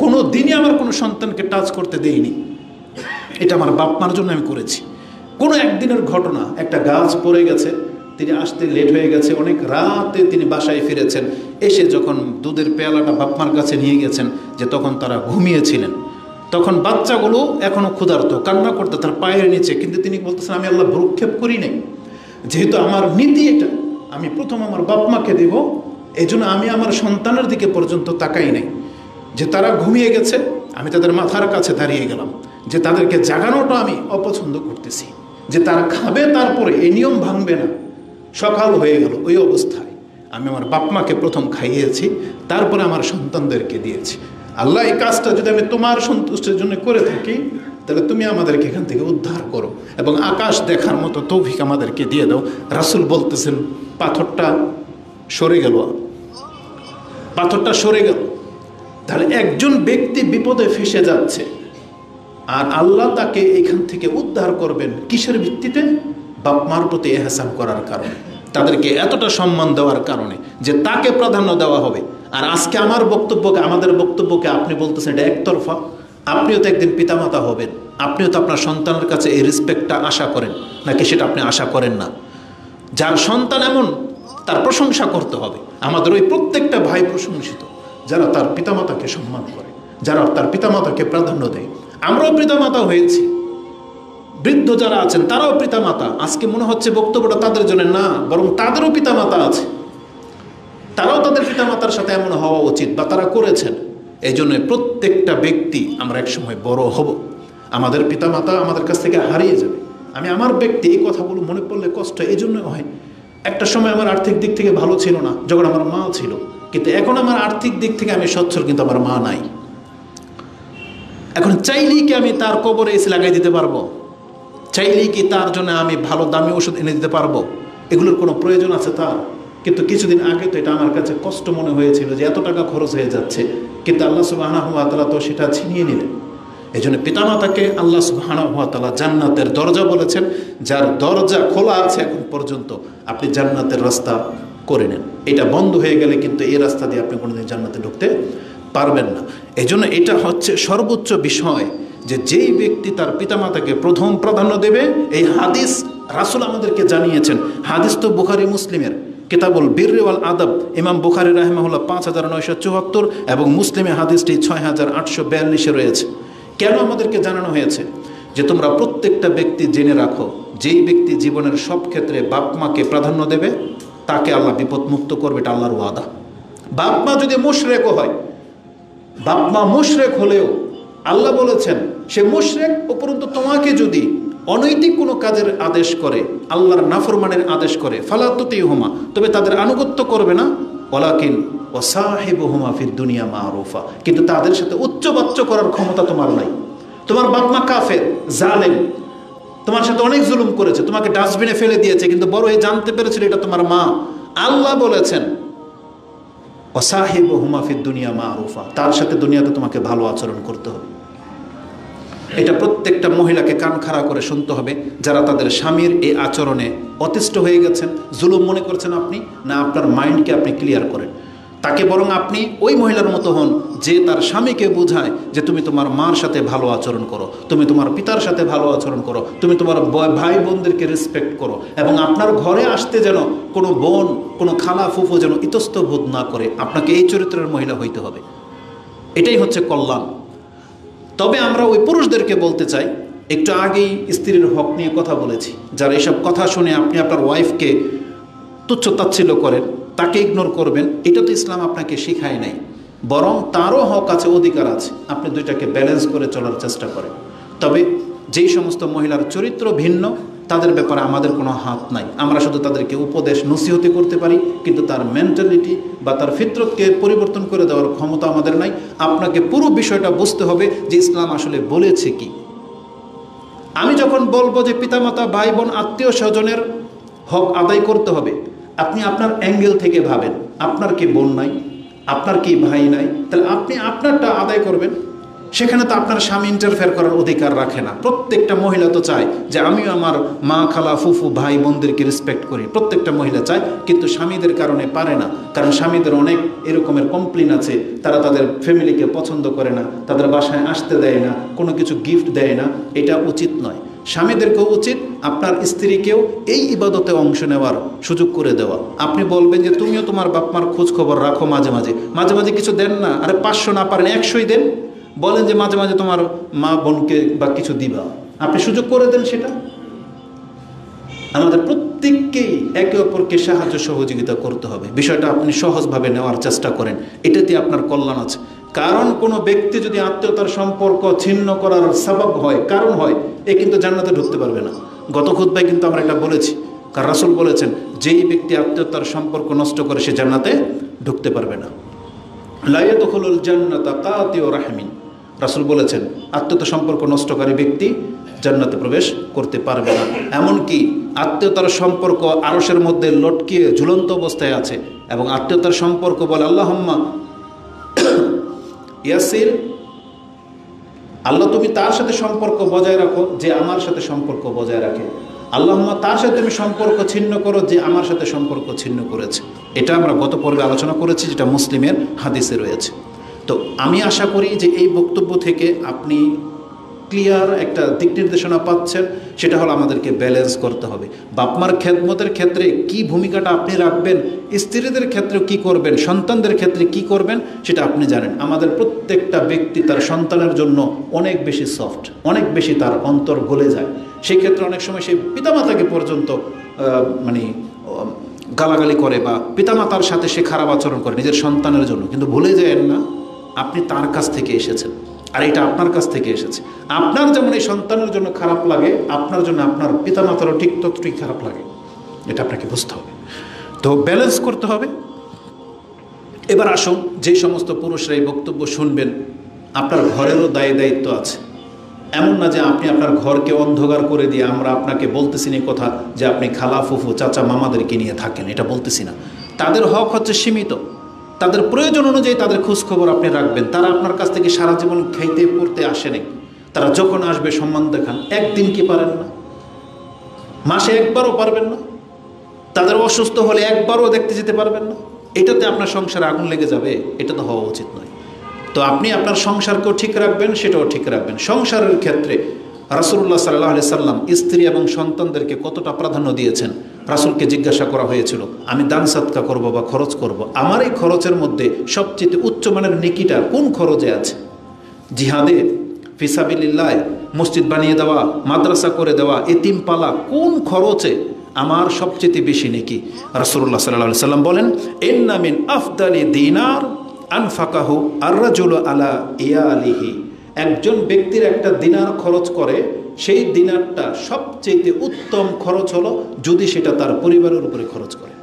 কোনো দিনই আমার কোনো সন্তানকে টাচ করতে দেইনি। এটা আমার বাপ মার জন্য আমি করেছি। কোনো একদিনের ঘটনা, একটা গাছ পড়ে গেছে, তিনি আসতে লেট হয়ে গেছে, অনেক রাতে তিনি বাসায় ফিরেছেন, এসে যখন দুধের পেয়ালাটা বাপ মার কাছে নিয়ে গেছেন, যে তখন তারা ঘুমিয়েছিলেন, তখন বাচ্চাগুলো এখনও ক্ষুধার্ত, কান্না করতে তার পায়ের নিচে, কিন্তু তিনি বলতেছেন আমি আল্লাহ ভ্রুক্ষেপ করি নাই, যেহেতু আমার নীতি এটা, আমি প্রথম আমার বাপ মাকে দেব, এই জন্য আমি আমার সন্তানের দিকে পর্যন্ত তাকাই নাই। যে তারা ঘুমিয়ে গেছে, আমি তাদের মাথার কাছে দাঁড়িয়ে গেলাম, যে তাদেরকে জাগানোটা আমি অপছন্দ করতেছি, যে তারা খাবে তারপরে এই নিয়ম ভাঙবে না। সকাল হয়ে গেল, ওই অবস্থায় আমি আমার বাপ মাকে প্রথম খাইয়েছি, তারপরে আমার সন্তানদেরকে দিয়েছি। আল্লাহ এই কাজটা যদি আমি তোমার সন্তুষ্টির জন্য করে থাকি, তাহলে তুমি আমাদেরকে এখান থেকে উদ্ধার করো এবং আকাশ দেখার মতো তৌফিক আমাদেরকে দিয়ে দাও। রাসূল বলতেছেন পাথরটা সরে গেল, পাথরটা সরে গেল। তাহলে একজন ব্যক্তি বিপদে ফেসে যাচ্ছে আর আল্লাহ তাকে এখান থেকে উদ্ধার করবেন কিসের ভিত্তিতে? বাপ মার প্রতি এহসান করার কারণে, তাদেরকে এতটা সম্মান দেওয়ার কারণে যে তাকে প্রাধান্য দেওয়া হবে। আর আজকে আমার বক্তব্যকে, আমাদের বক্তব্যকে আপনি বলতেছেন এটা একতরফা। আপনিও তো একদিন পিতামাতা হবেন, আপনিও তো আপনার সন্তানের কাছে এই রেসপেক্টটা আশা করেন নাকি সেটা আপনি আশা করেন না? যার সন্তান এমন, তার প্রশংসা করতে হবে। আমাদের ওই প্রত্যেকটা ভাই প্রশংসিত যারা তার পিতামাতাকে সম্মান করে, যারা তার পিতামাতাকে প্রাধান্য দেয়। আমরাও পিতামাতা হয়েছি, বৃদ্ধ যারা আছেন তারাও পিতামাতা। আজকে মনে হচ্ছে বক্তব্যটা তাদের জন্য না, বরং তাদেরও পিতামাতা আছে, তারাও তাদের পিতামাতার সাথে এমন হওয়া উচিত বা তারা করেছেন। এই জন্য প্রত্যেকটা ব্যক্তি আমরা একসময় বড় হব, আমাদের পিতামাতা আমাদের কাছ থেকে হারিয়ে যাবে। আমি আমার ব্যক্তি এই কথাগুলো মনে পড়লে কষ্ট এই জন্য হয়। একটা সময় আমার আর্থিক দিক থেকে ভালো ছিল না যখন আমার মা ছিল, কিন্তু এখন আমার আর্থিক দিক থেকে আমি সচ্ছল, কিন্তু আমার মা নাই। এখন চাইলেই কি আমি তার কবরে এসে লাগাই দিতে পারবো? চাইলেই কি তার জন্য আমি ভালো দামি ওষুধ এনে দিতে পারবো? এগুলোর কোনো প্রয়োজন আছে তার? কিন্তু কিছুদিন আগে তো এটা আমার কাছে কষ্ট মনে হয়েছিল যে এত টাকা খরচ হয়ে যাচ্ছে, কিন্তু আল্লাহ সুবহানাহু ওয়া তাআলা তো সেটা ছিনিয়ে নিলেন। এই জন্য পিতামাতাকে আল্লাহ সুবহানাহু ওয়া তাআলা জান্নাতের দরজা বলেছেন, যার দরজা খোলা আছে এখন পর্যন্ত আপনি জান্নাতের রাস্তা করে নেন। এটা বন্ধ হয়ে গেলে কিন্তু এই রাস্তা দিয়ে আপনি কোনোদিন জান্নাতে ঢুকতে পারবেন না। এই জন্য এটা হচ্ছে সর্বোচ্চ বিষয়, যে যেই ব্যক্তি তার পিতামাতাকে প্রথম প্রাধান্য দেবে। এই হাদিস রাসূল আমাদেরকে জানিয়েছেন। হাদিস তো বুখারী মুসলিমের কিতাবুল বিররি ওয়াল আদব, ইমাম বুখারী রাহিমাহুল্লাহ 5974 এবং মুসলিমে হাদিসটি 6842 রয়েছে। কেন আমাদেরকে জানানো হয়েছে? যে তোমরা প্রত্যেকটা ব্যক্তি জেনে রাখো, যেই ব্যক্তি জীবনের সব ক্ষেত্রে বাপ মাকে প্রাধান্য দেবে তাকে আল্লাহ বিপদ মুক্ত করবে, এটা আল্লাহর ওয়াদা। বাপ মা যদি মুশরিকও হয়, বাপ মা মুশরিক হলেও আল্লাহ বলেছেন সে মুশরিক, উপরন্তু তোমাকে যদি অনৈতিক কোনো কাজের আদেশ করে, আল্লাহর নাফরমানের আদেশ করে, ফালা তুতিহুমা, তবে তাদের আনুগত্য করবে না। ওয়ালাকিন ওয়াসাহিবুহুমা ফিদ দুনিয়া মারুফা, কিন্তু তাদের সাথে উচ্চবাচ্য করার ক্ষমতা তোমার নাই। তোমার বাপ মা কাফের, জালেম, তোমার সাথে অনেক জুলুম করেছে, তোমাকে ডাস্টবিনে ফেলে দিয়েছে, কিন্তু বড় হয়ে জানতে পেরেছিল এটা তোমার মা। আল্লাহ বলেছেন ওয়াসাহিবুহুমা ফিদ দুনিয়া মারুফা, তার সাথে দুনিয়াতে তোমাকে ভালো আচরণ করতে হবে। এটা প্রত্যেকটা মহিলাকে কান খাড়া করে শুনতে হবে, যারা তাদের স্বামীর এই আচরণে অতিষ্ঠ হয়ে গেছেন, জুলুম মনে করছেন আপনি, না আপনার মাইন্ডকে আপনি ক্লিয়ার করেন। তাকে বরং আপনি ওই মহিলার মতো হন যে তার স্বামীকে বোঝায় যে তুমি তোমার মার সাথে ভালো আচরণ করো, তুমি তোমার পিতার সাথে ভালো আচরণ করো, তুমি তোমার ভাই বোনদেরকে রেসপেক্ট করো, এবং আপনার ঘরে আসতে যেন কোনো বোন, কোনো খালা ফুফু যেন ইতস্ত বোধ না করে। আপনাকে এই চরিত্রের মহিলা হইতে হবে। এটাই হচ্ছে কল্যাণ। তবে আমরা ওই পুরুষদেরকে বলতে চাই, একটু আগেই স্ত্রীর হক নিয়ে কথা বলেছি, যারা এসব কথা শুনে আপনি আপনার ওয়াইফকে তুচ্ছ তাচ্ছিল্য করেন, তাকে ইগনোর করবেন, এটা তো ইসলাম আপনাকে শিখায় নাই। বরং তারও হক আছে, অধিকার আছে, আপনি দুইটাকে ব্যালেন্স করে চলার চেষ্টা করেন। তবে যেই সমস্ত মহিলার চরিত্র ভিন্ন, তাদের ব্যাপারে আমাদের কোনো হাত নাই। আমরা শুধু তাদেরকে উপদেশ নসিহতি করতে পারি, কিন্তু তার মেন্টালিটি বা তার ফিতরতকে পরিবর্তন করে দেওয়ার ক্ষমতা আমাদের নাই। আপনাকে পুরো বিষয়টা বুঝতে হবে যে ইসলাম আসলে বলেছে কি। আমি যখন বলবো যে পিতামাতা, ভাই বোন, আত্মীয় স্বজনের হক আদায় করতে হবে, আপনি আপনার অ্যাঙ্গেল থেকে ভাবেন, আপনার কি বোন নাই, আপনার কি ভাই নাই, তাহলে আপনি আপনারটা আদায় করবেন। সেখানে তো আপনার স্বামী ইন্টারফেয়ার করার অধিকার রাখে না। প্রত্যেকটা মহিলা তো চায় যে আমিও আমার মা, খালা, ফুফু, ভাই বোনদেরকে রেসপেক্ট করি, প্রত্যেকটা মহিলা চায়, কিন্তু স্বামীদের কারণে পারে না। কারণ স্বামীদের অনেক এরকমের কমপ্লেন আছে, তারা তাদের ফ্যামিলিকে পছন্দ করে না, তাদের বাসায় আসতে দেয় না, কোনো কিছু গিফট দেয় না। এটা উচিত নয়। স্বামীদেরকেও উচিত আপনার স্ত্রীকেও এই ইবাদতে অংশ নেওয়ার সুযোগ করে দেওয়া। আপনি বলবেন যে তুমিও তোমার বাপমার খোঁজ খবর রাখো, মাঝে মাঝে মাঝে মাঝে কিছু দেন না, আরে 500 না পারেন 100ই দেন। বলেন যে মাঝে মাঝে তোমার মা বোনকে বা কিছু দিবা, আপনি সুযোগ করে দেন সেটা। আমাদের প্রত্যেককেই একে অপরকে সাহায্য সহযোগিতা করতে হবে। বিষয়টা আপনি সহজভাবে নেওয়ার চেষ্টা করেন, এটাতে আপনার কল্যাণ আছে। কারণ কোনো ব্যক্তি যদি আত্মীয়তার সম্পর্ক ছিন্ন করার সবব হয়, কারণ হয়, এ কিন্তু জান্নাতে ঢুকতে পারবে না। গত খুতবায় কিন্তু আমরা এটা বলেছি, কারণ রাসূল বলেছেন যেই ব্যক্তি আত্মীয়তার সম্পর্ক নষ্ট করে সে জান্নাতে ঢুকতে পারবে না। লা ইয়াদখুলুল জান্নাতা কাতিউ রাহমিন, রাসূল বলেছেন আত্মীয়তা সম্পর্ক নষ্টকারী ব্যক্তি জান্নাতে প্রবেশ করতে পারবে না। এমনকি আত্মীয়তার সম্পর্ক আরশের মধ্যে লটকিয়ে ঝুলন্ত অবস্থায় আছে, এবং আত্মীয়তার সম্পর্ক বলে আল্লাহুম্মা ইয়াসির, আল্লাহ তুমি তার সাথে সম্পর্ক বজায় রাখো যে আমার সাথে সম্পর্ক বজায় রাখে, আল্লাহুম্মা তার সাথে তুমি সম্পর্ক ছিন্ন করো যে আমার সাথে সম্পর্ক ছিন্ন করেছে। এটা আমরা গত পর্বে আলোচনা করেছি, যেটা মুসলিমের হাদিসে রয়েছে। তো আমি আশা করি যে এই বক্তব্য থেকে আপনি ক্লিয়ার একটা দিক নির্দেশনা পাচ্ছেন। সেটা হলো আমাদেরকে ব্যালেন্স করতে হবে। বাপমার খেদমতের ক্ষেত্রে কি ভূমিকাটা আপনি রাখবেন, স্ত্রীদের ক্ষেত্রে কি করবেন, সন্তানদের ক্ষেত্রে কি করবেন, সেটা আপনি জানেন। আমাদের প্রত্যেকটা ব্যক্তি তার সন্তানের জন্য অনেক বেশি সফট, অনেক বেশি তার অন্তর গলে যায়। সেই ক্ষেত্রে অনেক সময় সেই পিতামাতাকে পর্যন্ত মানে গালাগালি করে, বা পিতামাতার সাথে সে খারাপ আচরণ করে নিজের সন্তানের জন্য। কিন্তু ভুলে যায়েন না আপনি তার কাছ থেকে এসেছেন, আর এটা আপনার কাছ থেকে এসেছে। আপনার যেমন এই সন্তানের জন্য খারাপ লাগে, আপনার জন্য আপনার পিতামাতারও ঠিক ততটুকুই খারাপ লাগে। এটা আপনাকে বুঝতে হবে। তো ব্যালেন্স করতে হবে। এবার আসুন, যে সমস্ত পুরুষরা এই বক্তব্য শুনবেন, আপনার ঘরেরও দায়িত্ব আছে। এমন না যে আপনি আপনার ঘরকে অন্ধকার করে দিয়ে আমরা আপনাকে বলতেছি না কথা যে আপনি খালা, ফুফু, চাচা, মামাদেরকে নিয়ে থাকেন, এটা বলতেছি না। তাদের হক হচ্ছে সীমিত। তাদের প্রয়োজন অনুযায়ী তাদের খোঁজখবর আপনি রাখবেন। তারা আপনার কাছ থেকে সারা জীবন খাইতে পড়তে আসেনি। তারা যখন আসবে সম্মান দেখান। একদিন কি পারেন না? মাসে একবারও পারবেন না? তাদের অসুস্থ হলে একবারও দেখতে যেতে পারবেন না? এটাতে আপনার সংসারে আগুন লেগে যাবে, এটা তো হওয়া উচিত নয়। তো আপনি আপনার সংসারকেও ঠিক রাখবেন, সেটাও ঠিক রাখবেন। সংসারের ক্ষেত্রে রাসূলুল্লাহ সাল্লাল্লাহু আলাইহি সাল্লাম স্ত্রী এবং সন্তানদেরকে কতটা প্রাধান্য দিয়েছেন। রাসূলকে জিজ্ঞাসা করা হয়েছিল, আমি দান সাদকা করব বা খরচ করব, আমার এই খরচের মধ্যে সবচেয়ে উচ্চমানের নেকিটা কোন খরচে আছে? জিহাদে, ফিসাবিলিল্লাহ, মসজিদ বানিয়ে দেওয়া, মাদ্রাসা করে দেওয়া, এতিম পালা, কোন খরচে আমার সবচেয়ে বেশি নেকি? রাসূলুল্লাহ সাল্লাল্লাহু আলাইহি সাল্লাম বলেন, ইন্না মিন আফদালি দিনার আনফাকাহু আর-রাজুলু আলা ইয়ালিহি। একজন ব্যক্তির একটা দিনার খরচ করে, সেই দিনারটা সবচেয়ে উত্তম খরচ হলো যদি সেটা তার পরিবারের উপরে খরচ করে।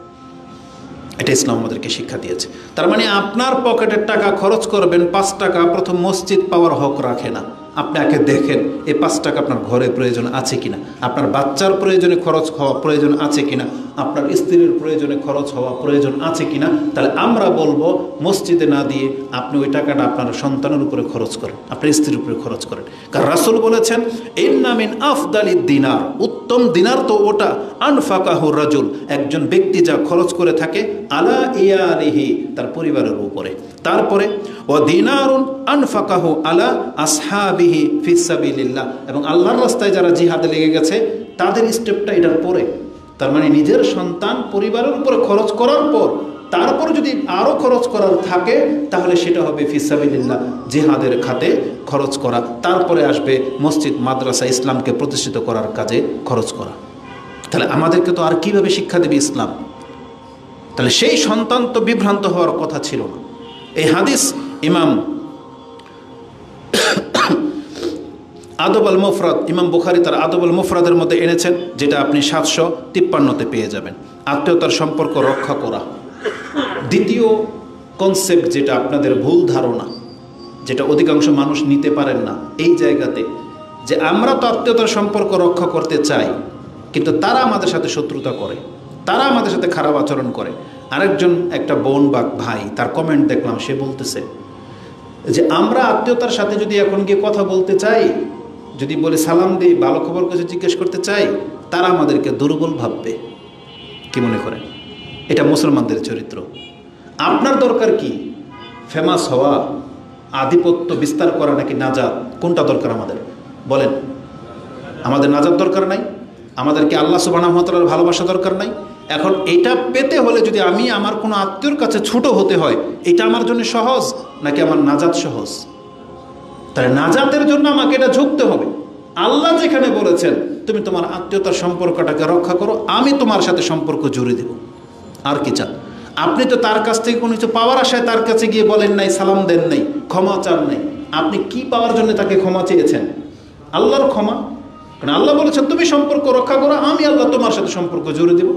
এটা ইসলাম আমাদেরকে শিক্ষা দিয়েছে। তার মানে আপনার পকেটের টাকা খরচ করবেন 5 টাকা, প্রথম মসজিদ পাওয়ার হক রাখে না। আপনি আগে দেখেন এই 5 টাকা আপনার ঘরে প্রয়োজন আছে কিনা, আপনার বাচ্চার প্রয়োজনে খরচ হওয়া প্রয়োজন আছে কিনা, আপনার স্ত্রীর প্রয়োজনে খরচ হওয়া প্রয়োজন আছে কিনা। তাহলে আমরা বলবো মসজিদে না দিয়ে আপনি ওই টাকাটা আপনার সন্তানের উপরে খরচ করেন, আপনার স্ত্রীর উপরে খরচ করেন। কারণ রাসূল বলেছেন, ইন্না মিন আফদালিদ দিনার, উত্তম দিনার তো ওটা আনফাকাহু রাজুল, একজন ব্যক্তি যা খরচ করে থাকে আলা ইয়ালিহি, তার পরিবারের উপরে। তারপরে ও দিনারুন আনফাকাহু আলা আসহাবিহি ফিস সাবিলিল্লাহ, এবং আল্লাহর রাস্তায় যারা জিহাদে লেগে গেছে তাদের স্টেপটা এটার পরে। তার মানে নিজের সন্তান পরিবারের উপরে খরচ করার পর তারপর যদি আরও খরচ করার থাকে তাহলে সেটা হবে ফিসাবিলিল্লাহ, জিহাদের খাতে খরচ করা। তারপরে আসবে মসজিদ মাদ্রাসা ইসলামকে প্রতিষ্ঠিত করার কাজে খরচ করা। তাহলে আমাদেরকে তো আর কীভাবে শিক্ষা দেবে ইসলাম? তাহলে সেই সন্তান তো বিভ্রান্ত হওয়ার কথা ছিল না। এই হাদিস ইমাম আদব আল মুফরাদ, ইমাম বুখারী তার আদব আল মুফরাদের মধ্যে এনেছেন, যেটা আপনি 753-তে পেয়ে যাবেন। আত্মীয়তার সম্পর্ক রক্ষা করা। দ্বিতীয় কনসেপ্ট যেটা আপনাদের ভুল ধারণা, যেটা অধিকাংশ মানুষ নিতে পারেন না এই জায়গাতে, যে আমরা তো আত্মীয়তার সম্পর্ক রক্ষা করতে চাই, কিন্তু তারা আমাদের সাথে শত্রুতা করে, তারা আমাদের সাথে খারাপ আচরণ করে। আরেকজন একটা বোন বা ভাই তার কমেন্ট দেখলাম, সে বলতেছে যে আমরা আত্মীয়তার সাথে যদি এখন গিয়ে কথা বলতে চাই, যদি বলে সালাম দিই, ভালো খবর কিছু জিজ্ঞেস করতে চাই, তারা আমাদেরকে দুর্বল ভাববে। কি মনে করেন? এটা মুসলমানদের চরিত্র। আপনার দরকার কি? ফেমাস হওয়া, আধিপত্য বিস্তার করা, নাকি নাজাত? কোনটা দরকার আমাদের বলেন? আমাদের নাজাত দরকার নাই? আমাদেরকে আল্লাহ সুবহানাহু ওয়া তাআলার ভালোবাসা দরকার নাই? এখন এটা পেতে হলে যদি আমি আমার কোনো আত্মীয়র কাছে ছোট হতে হয়, এটা আমার জন্য সহজ নাকি আমার নাজাত সহজ? তাহলে নাজাতের জন্য আমাকে এটা ঝুঁকতে হবে। আল্লাহ যেখানে বলেছেন তুমি তোমার আত্মীয়তার সম্পর্কটাকে রক্ষা করো, আমি তোমার সাথে সম্পর্ক জুড়ে দেব। আর কি চান আপনি? তো তার কাছ থেকে কোনো কিছু পাওয়ার আশায় তার কাছে গিয়ে বলেন নাই, সালাম দেন নাই, ক্ষমা চান নাই। আপনি কি পাওয়ার জন্য তাকে ক্ষমা চেয়েছেন? আল্লাহর ক্ষমা। কারণ আল্লাহ বলেছেন তুমি সম্পর্ক রক্ষা করো, আমি আল্লাহ তোমার সাথে সম্পর্ক জুড়ে দেব।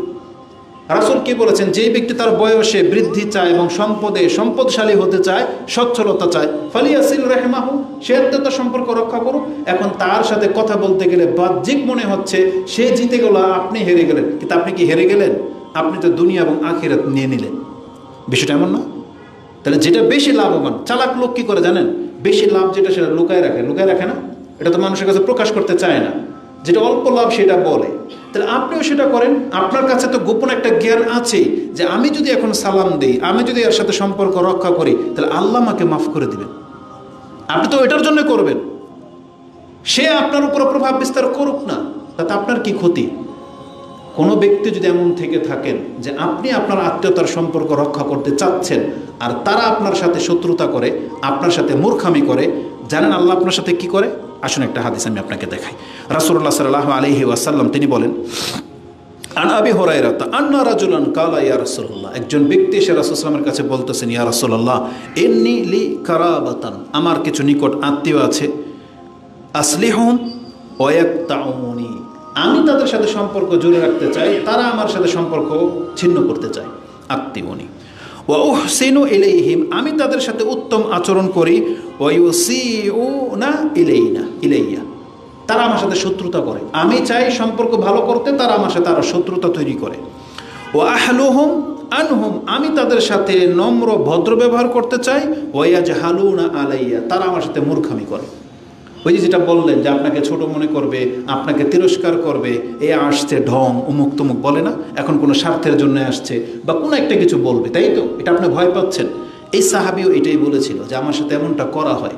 রাসূল কি বলেছেন? যেই ব্যক্তি তার বয়সে বৃদ্ধি চায় এবং সম্পদে সম্পদশালী হতে চায়, সচ্ছলতা চায়, ফালিয়াসিল রাহমাহু, সে আত্মীয়তার সম্পর্ক রক্ষা করুক। এখন তার সাথে কথা বলতে গেলে বাহ্যিক মনে হচ্ছে সে জিতে গেল, আপনি হেরে গেলেন, কিন্তু আপনি কি হেরে গেলেন? আপনি তো দুনিয়া এবং আখিরাত নিয়ে নিলেন। বিষয়টা এমন না? তাহলে যেটা বেশি লাভবান, চালাক লোক কী করে জানেন? বেশি লাভ যেটা সেটা লুকায় রাখে। লুকায় রাখে না, এটা তো মানুষের কাছে প্রকাশ করতে চায় না। যেটা অল্প লাভ সেটা বলে। তাহলে আপনিও সেটা করেন। আপনার কাছে তো গোপন একটা জ্ঞান আছে যে আমি যদি এখন সালাম দিই, আমি যদি এর সাথে সম্পর্ক রক্ষা করি, তাহলে আল্লাহ আমাকে মাফ করে দিবেন। আপনি তো এটার জন্য করবেন। সে আপনার উপর প্রভাব বিস্তার করুক না, তাতে আপনার কি ক্ষতি? কোনো ব্যক্তি যদি এমন থেকে থাকেন যে আপনি আপনার আত্মীয়তার সম্পর্ক রক্ষা করতে চাচ্ছেন আর তারা আপনার সাথে শত্রুতা করে, আপনার সাথে মূর্খামি করে, জানেন আল্লাহ আপনার সাথে কি করে? আসুন একটা হাদিস আমি আপনাকে দেখাই। রাসূলুল্লাহ সাল্লাল্লাহু আলাইহি ওয়াসাল্লাম তিনি বলেন, আন আবি হুরায়রা আন্না রাজুলান কালা ইয়া রাসূলুল্লাহ, একজন ব্যক্তি এসে রাসূল সাল্লাল্লাহু আলাইহি ওয়াসাল্লামের কাছে বলতেছেন, ইয়া রাসূলুল্লাহ ইন্নী লি কারাবাতান, আমার কিছু নিকট আত্মীয় আছে, আসলিহুম ওয়া ইয়াকতাউনি, আমি তাদের সাথে সম্পর্ক জুড়ে রাখতে চাই, তারা আমার সাথে সম্পর্ক ছিন্ন করতে চায়। আত্মীয়নি ওয়া উহসিনু ইলাইহিম, আমি তাদের সাথে উত্তম আচরণ করি, ওয়া ইউসিউনা ইলাইয়া, তারা আমার সাথে শত্রুতা করে। আমি চাই সম্পর্ক ভালো করতে, তারা আমার সাথে আরো শত্রুতা তৈরি করে। ওয়া আহলুহুম আনহুম, আমি তাদের সাথে নম্র ভদ্র ব্যবহার করতে চাই, ওয়া ইয়াজহালুনা আলাইয়া, তারা আমার সাথে মূর্খামি করে। ওই যে যেটা বললেন যে আপনাকে ছোট মনে করবে, আপনাকে তিরস্কার করবে, এ আসছে ঢং উমুক তুমুক বলে না, এখন কোনো স্বার্থের জন্য আসছে বা কোনো একটা কিছু বলবে, তাই তো? এটা আপনি ভয় পাচ্ছেন। এই সাহাবীও এটাই বলেছিল যে আমার সাথে এমনটা করা হয়।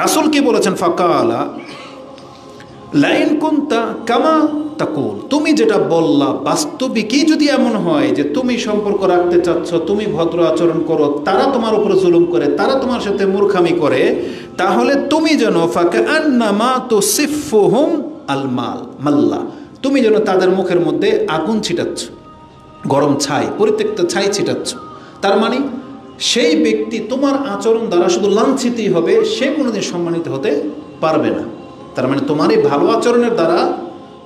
রাসূল কি বলেছেন? ফাকালা লাইন কুনতা কামা তাকুল, তুমি যেটা বললা বাস্তবিকই যদি এমন হয় যে তুমি সম্পর্ক রাখতে চাচ্ছ, তুমি ভদ্র আচরণ করো, তারা তোমার উপরে জুলুম করে, তারা তোমার সাথে মূর্খামি করে, তাহলে তুমি যেন ফাকান্নামা তুসিফুহুম আল মাল্লা, তুমি যেন তাদের মুখের মধ্যে আগুন ছিটাচ্ছ, গরম ছাই, পরিত্যক্ত ছাই ছিটাচ্ছ। তার মানে সেই ব্যক্তি তোমার আচরণ দ্বারা শুধু লাঞ্ছিতই হবে, সে কোনোদিন সম্মানিত হতে পারবে না। তার মানে তোমার এই ভালো আচরণের দ্বারা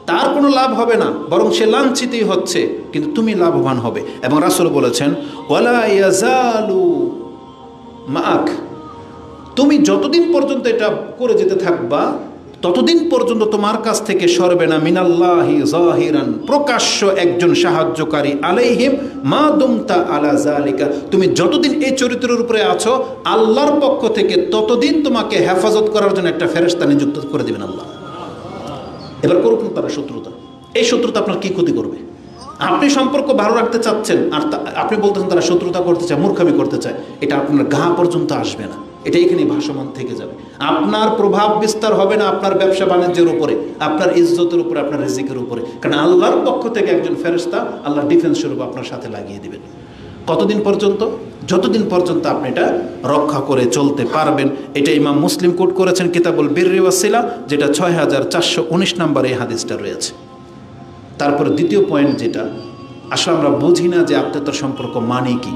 তার কোনো লাভ হবে না, বরং সে লাঞ্ছিতই হচ্ছে, কিন্তু তুমি লাভবান হবে। এবং রাসূল বলেছেন, ওয়ালা ইয়াজালু মাআক, তুমি যতদিন পর্যন্ত এটা করে যেতে থাকবা ততদিন পর্যন্ত তোমার কাছ থেকে সরবে না মিনাল্লাহি যাহিরান, প্রকাশ্য একজন সাহায্যকারী, আলাইহিম মা দুমতা আলা যালিকা, তুমি যতদিন এই চরিত্রের উপরে আছো আল্লাহর পক্ষ থেকে ততদিন তোমাকে হেফাজত করার জন্য একটা ফেরেশতা নিযুক্ত করে দিবেন আল্লাহ। এবার করুক না তারা শত্রুতা, এই শত্রুতা আপনার কি ক্ষতি করবে? আপনি সম্পর্ক ভালো রাখতে চাচ্ছেন আর আপনি বলতেছেন তারা শত্রুতা করতে চায়, মূর্খামি করতে চায়, এটা আপনার গা পর্যন্ত আসবে না, এটা এখানে ভাসমান থেকে যাবে। আপনার প্রভাব বিস্তার হবে না আপনার ব্যবসা বাণিজ্যের উপরে, আপনার ইজ্জতের উপরে, আপনার রিজিকের উপরে, কারণ আল্লাহর পক্ষ থেকে একজন ফেরেশতা আল্লাহর ডিফেন্স স্বরূপ আপনার সাথে লাগিয়ে দিবেন। কতদিন পর্যন্ত? যতদিন পর্যন্ত আপনি এটা রক্ষা করে চলতে পারবেন। এটা ইমাম মুসলিম কোট করেছেন কিতাবুল বিররি ওয়াসিলা, যেটা 6419 নম্বরে এই হাদিসটা রয়েছে। তারপরে দ্বিতীয় পয়েন্ট, যেটা আসলে আমরা বুঝি না যে আত্মীয়তার সম্পর্ক মানে কি।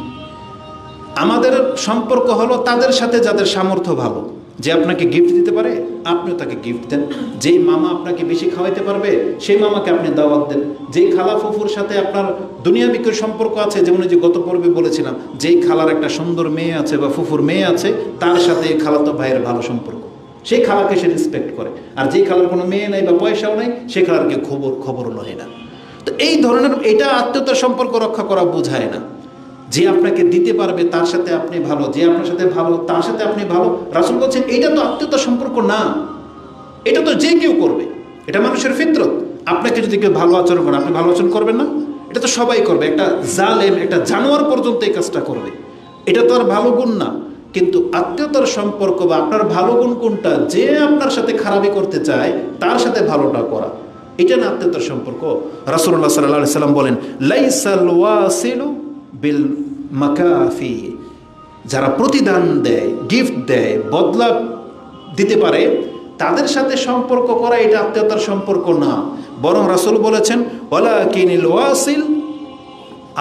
আমাদের সম্পর্ক হলো তাদের সাথে যাদের সামর্থ্য ভালো, যে আপনাকে গিফট দিতে পারে আপনিও তাকে গিফট দেন, যেই মামা আপনাকে বেশি খাওয়াইতে পারবে সেই মামাকে আপনি দাওয়াত দেন, যেই খালা ফুফুর সাথে আপনার দুনিয়াবিকের সম্পর্ক আছে, যেমন যে গত পর্বে বলেছিলাম, যেই খালার একটা সুন্দর মেয়ে আছে বা ফুফুর মেয়ে আছে তার সাথে খালাতো ভাইয়ের ভালো সম্পর্ক, সেই খালাকে সে রেসপেক্ট করে। আর যেই খালার কোনো মেয়ে নাই বা পয়সাও নাই সেই খালারকে খবর লয় না। তো এই ধরনের এটা আত্মীয়তার সম্পর্ক রক্ষা করা বোঝায় না। যে আপনাকে দিতে পারবে তার সাথে আপনি ভালো, যে আপনার সাথে ভালো তার সাথে আপনি ভালো। রাসূল বলছেন এটা তো আত্মীয়তার সম্পর্ক না, এটা তো যে কেউ করবে, এটা মানুষের ফিতরত। আপনাকে যদি কেউ ভালো আচরণ করে আপনি ভালো আচরণ করবেন না? এটা তো সবাই করবে, একটা জালেম একটা জানোয়ার পর্যন্ত এই কাজটা করবে, এটা তো আর ভালো গুণ না। কিন্তু আত্মীয়তার সম্পর্ক বা আপনার ভালো গুণ কোনটা? যে আপনার সাথে খারাপি করতে চায় তার সাথে ভালোটা করা, এটা না আত্মীয়তার সম্পর্ক। রাসূলুল্লাহ সাল্লাল্লাহু আলাইহি সাল্লাম বলেন লাইসাল ওয়াসিলু বিল মাকাফি, যারা প্রতিদান দেয়, গিফট দেয়, বদলা দিতে পারে, তাদের সাথে সম্পর্ক করা এটা আত্মীয়তার সম্পর্ক না। বরং রাসূল বলেছেন ওয়ালাকিনিল ওয়াসিল,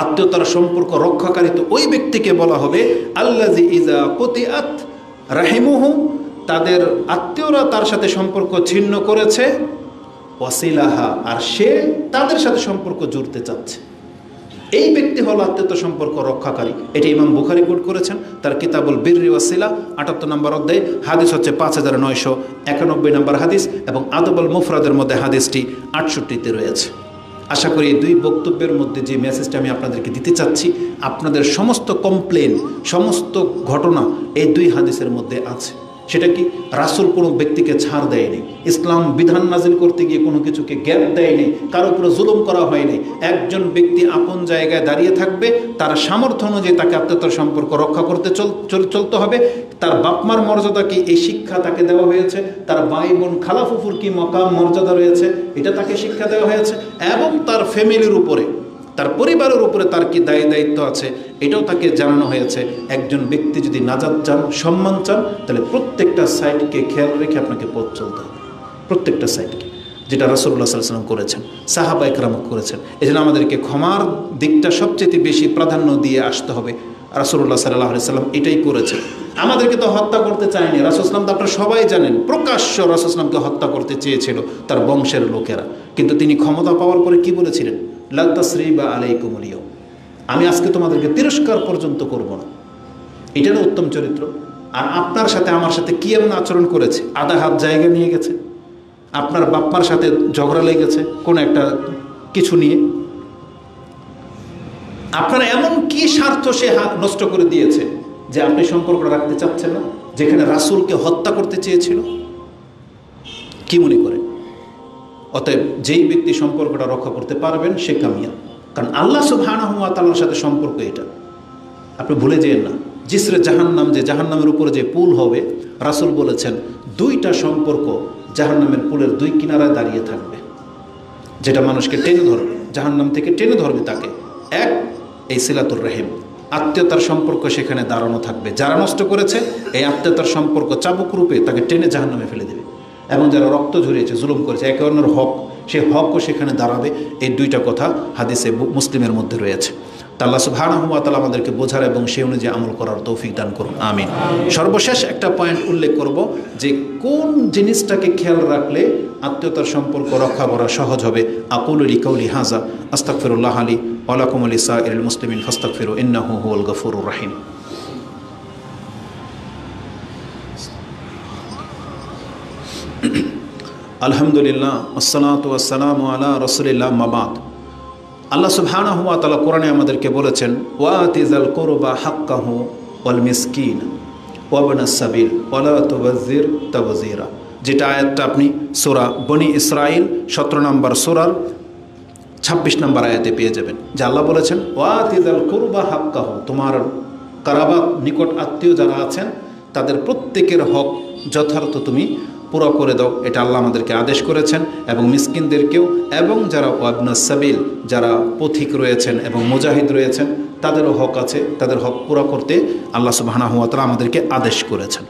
আত্মীয়তার সম্পর্ক রক্ষাকারী তো ওই ব্যক্তিকে বলা হবে আল্লাযী ইযা কুতিআত রাহিমুহু, তাদের আত্মীয়রা তার সাথে সম্পর্ক ছিন্ন করেছে, ওয়াসিলাহা, আর সে তাদের সাথে সম্পর্ক জুড়তে চাচ্ছে, এই ব্যক্তি হলো আত্মীয়তা সম্পর্ক রক্ষাকারী। এটা ইমাম বুখারী কোট করেছেন তার কিতাবুল বিররি ওয়াসিলা 78 নম্বর অধ্যায়, হাদিস হচ্ছে 5991 নম্বর হাদিস, এবং আদবুল মুফরাদের মধ্যে হাদিসটি 68তে রয়েছে। আশা করি এই দুই বক্তব্যের মধ্যে যে মেসেজটা আমি আপনাদেরকে দিতে চাচ্ছি, আপনাদের সমস্ত কমপ্লেন, সমস্ত ঘটনা এই দুই হাদিসের মধ্যে আছে। সেটা কি? রাসূল কোনো ব্যক্তিকে ছাড় দেয়নি, ইসলাম বিধান নাজিল করতে গিয়ে কোনো কিছুকে গ্যাপ দেয়নি, কারো উপরে জুলুম করা হয়নি। একজন ব্যক্তি আপন জায়গায় দাঁড়িয়ে থাকবে, তার সামর্থ্য অনুযায়ী তাকে আত্মীয়তার সম্পর্ক রক্ষা করতে চলতে হবে। তার বাপমার মর্যাদা কি, এই শিক্ষা তাকে দেওয়া হয়েছে। তার ভাই বোন খালা ফুফুর কি মকাম মর্যাদা রয়েছে, এটা তাকে শিক্ষা দেওয়া হয়েছে। এবং তার ফ্যামিলির উপরে, তার পরিবারের উপরে তার কি দায়িত্ব আছে, এটাও তাকে জানানো হয়েছে। একজন ব্যক্তি যদি নাজাত চান, সম্মান চান, তাহলে প্রত্যেকটা সাইডকে খেয়াল রেখে আপনাকে পথ চলতে হবে, প্রত্যেকটা সাইডকে, যেটা রাসূলুল্লাহ সাল্লাল্লাহু আলাইহি ওয়াসাল্লাম করেছেন, সাহাবায়ে কেরাম করেছেন। এজন্য আমাদেরকে ক্ষমার দিকটা সবচেয়ে বেশি প্রাধান্য দিয়ে আসতে হবে। রাসূলুল্লাহ সাল্লাল্লাহু আলাইহি ওয়াসাল্লাম এটাই করেছেন। আমাদেরকে তো হত্যা করতে চায়নি রাসূল সাল্লাল্লাহু আলাইহি ওয়াসাল্লাম, তো আপনারা সবাই জানেন, প্রকাশ্য রাসূল সাল্লাল্লাহু আলাইহি ওয়াসাল্লামকে হত্যা করতে চেয়েছিল তার বংশের লোকেরা, কিন্তু তিনি ক্ষমতা পাওয়ার পরে কি বলেছিলেন? লা তাসরিবা আলাইকুমুল ইয়াউম, আমি আজকে তোমাদেরকে তিরস্কার পর্যন্ত করব না। এটা না উত্তম চরিত্র? আর আপনার সাথে আমার সাথে কি এমন আচরণ করেছে? আধা হাত জায়গা নিয়ে গেছে, আপনার বাপ্পার সাথে ঝগড়া লেগে গেছে কোনো একটা কিছু নিয়ে, আপনার এমন কি স্বার্থ সে হাত নষ্ট করে দিয়েছে যে আপনি সম্পর্কটা রাখতে চাচ্ছেন না, যেখানে রাসূলকে হত্যা করতে চেয়েছিল? কি মনে করেন? অতএব যেই ব্যক্তি সম্পর্কটা রক্ষা করতে পারবেন সে কামিয়াব, কারণ আল্লাহ সুবহানাহু ওয়া তাআলার সাথে সম্পর্ক এটা। আপনি ভুলে যেন না, জিসরে জাহান্নাম, যে জাহান্নামের উপরে যে পুল হবে, রাসূল বলেছেন দুইটা সম্পর্ক জাহান্নামের পুলের দুই কিনারায় দাঁড়িয়ে থাকবে, যেটা মানুষকে টেনে ধরবে, জাহান্নাম থেকে টেনে ধরবে তাকে। এক, এই সিলাতুর রহিম, আত্মীয়তার সম্পর্ক সেখানে দাঁড়ানো থাকবে। যারা নষ্ট করেছে এই আত্মীয়তার সম্পর্ক চাবুক রূপে তাকে টেনে জাহান্নামে ফেলে দেবে। এবং যারা রক্ত ঝরিয়েছে, জুলুম করেছে, একে অন্যের হক, সে হকও সেখানে দাঁড়াবে। এই দুইটা কথা হাদিসে মুসলিমের মধ্যে রয়েছে। তা আল্লাহ সুবহানাহু ওয়া তাআলা আমাদেরকে বোঝার এবং সেই অনুযায়ী আমল করার তৌফিক দান করুন, আমিন। সর্বশেষ একটা পয়েন্ট উল্লেখ করব যে কোন জিনিসটাকে খেয়াল রাখলে আত্মীয়তার সম্পর্ক রক্ষা করা সহজ হবে। আকুলু লিকাউলি হাযা আস্তাগফিরুল্লাহ লি ওয়া লাকুম ওয়া লিসাইরিল মুসলিমিন ফাস্তাগফিরু ইন্নাহু হুয়াল গফুরুর রহিম। আলহামদুলিল্লাহ ওয়াসসালাতু ওয়াসসালামু আলা রাসূলিল্লাহ, আম্মা বাদ। আল্লাহ সুবহানাহু ওয়া তাআলা কোরআনে আমাদেরকে বলেছেন ওয়াতিজাল কুরবা হাক্কাহু ওয়াল মিসকিন ওয়া ইবনাস সাবিল ওয়া লা তুবাযযির তাবযীরা, যেটা আয়াতটা আপনি সূরা বনি ইসরাইল 17 নম্বর সূরার 26 নম্বর আয়াতে পেয়ে যাবেন যে আল্লাহ বলেছেন ওয়াতিদাল কুরবা হাক্কাহু, তোমার কারাবাত নিকট আত্মীয় যারা আছেন তাদের প্রত্যেকের হক যথার্থ তুমি পুরো করে দাও। এটা আল্লাহ আমাদেরকে আদেশ করেছেন। এবং মিসকিনদেরকেও, এবং যারা ওয়াবনাস সাবিল, যারা পথিক রয়েছেন এবং মুজাহিদ রয়েছেন, তাদেরও হক আছে, তাদের হক পুরো করতে আল্লাহ সুবহানাহু ওয়া তাআলা আমাদেরকে আদেশ করেছেন।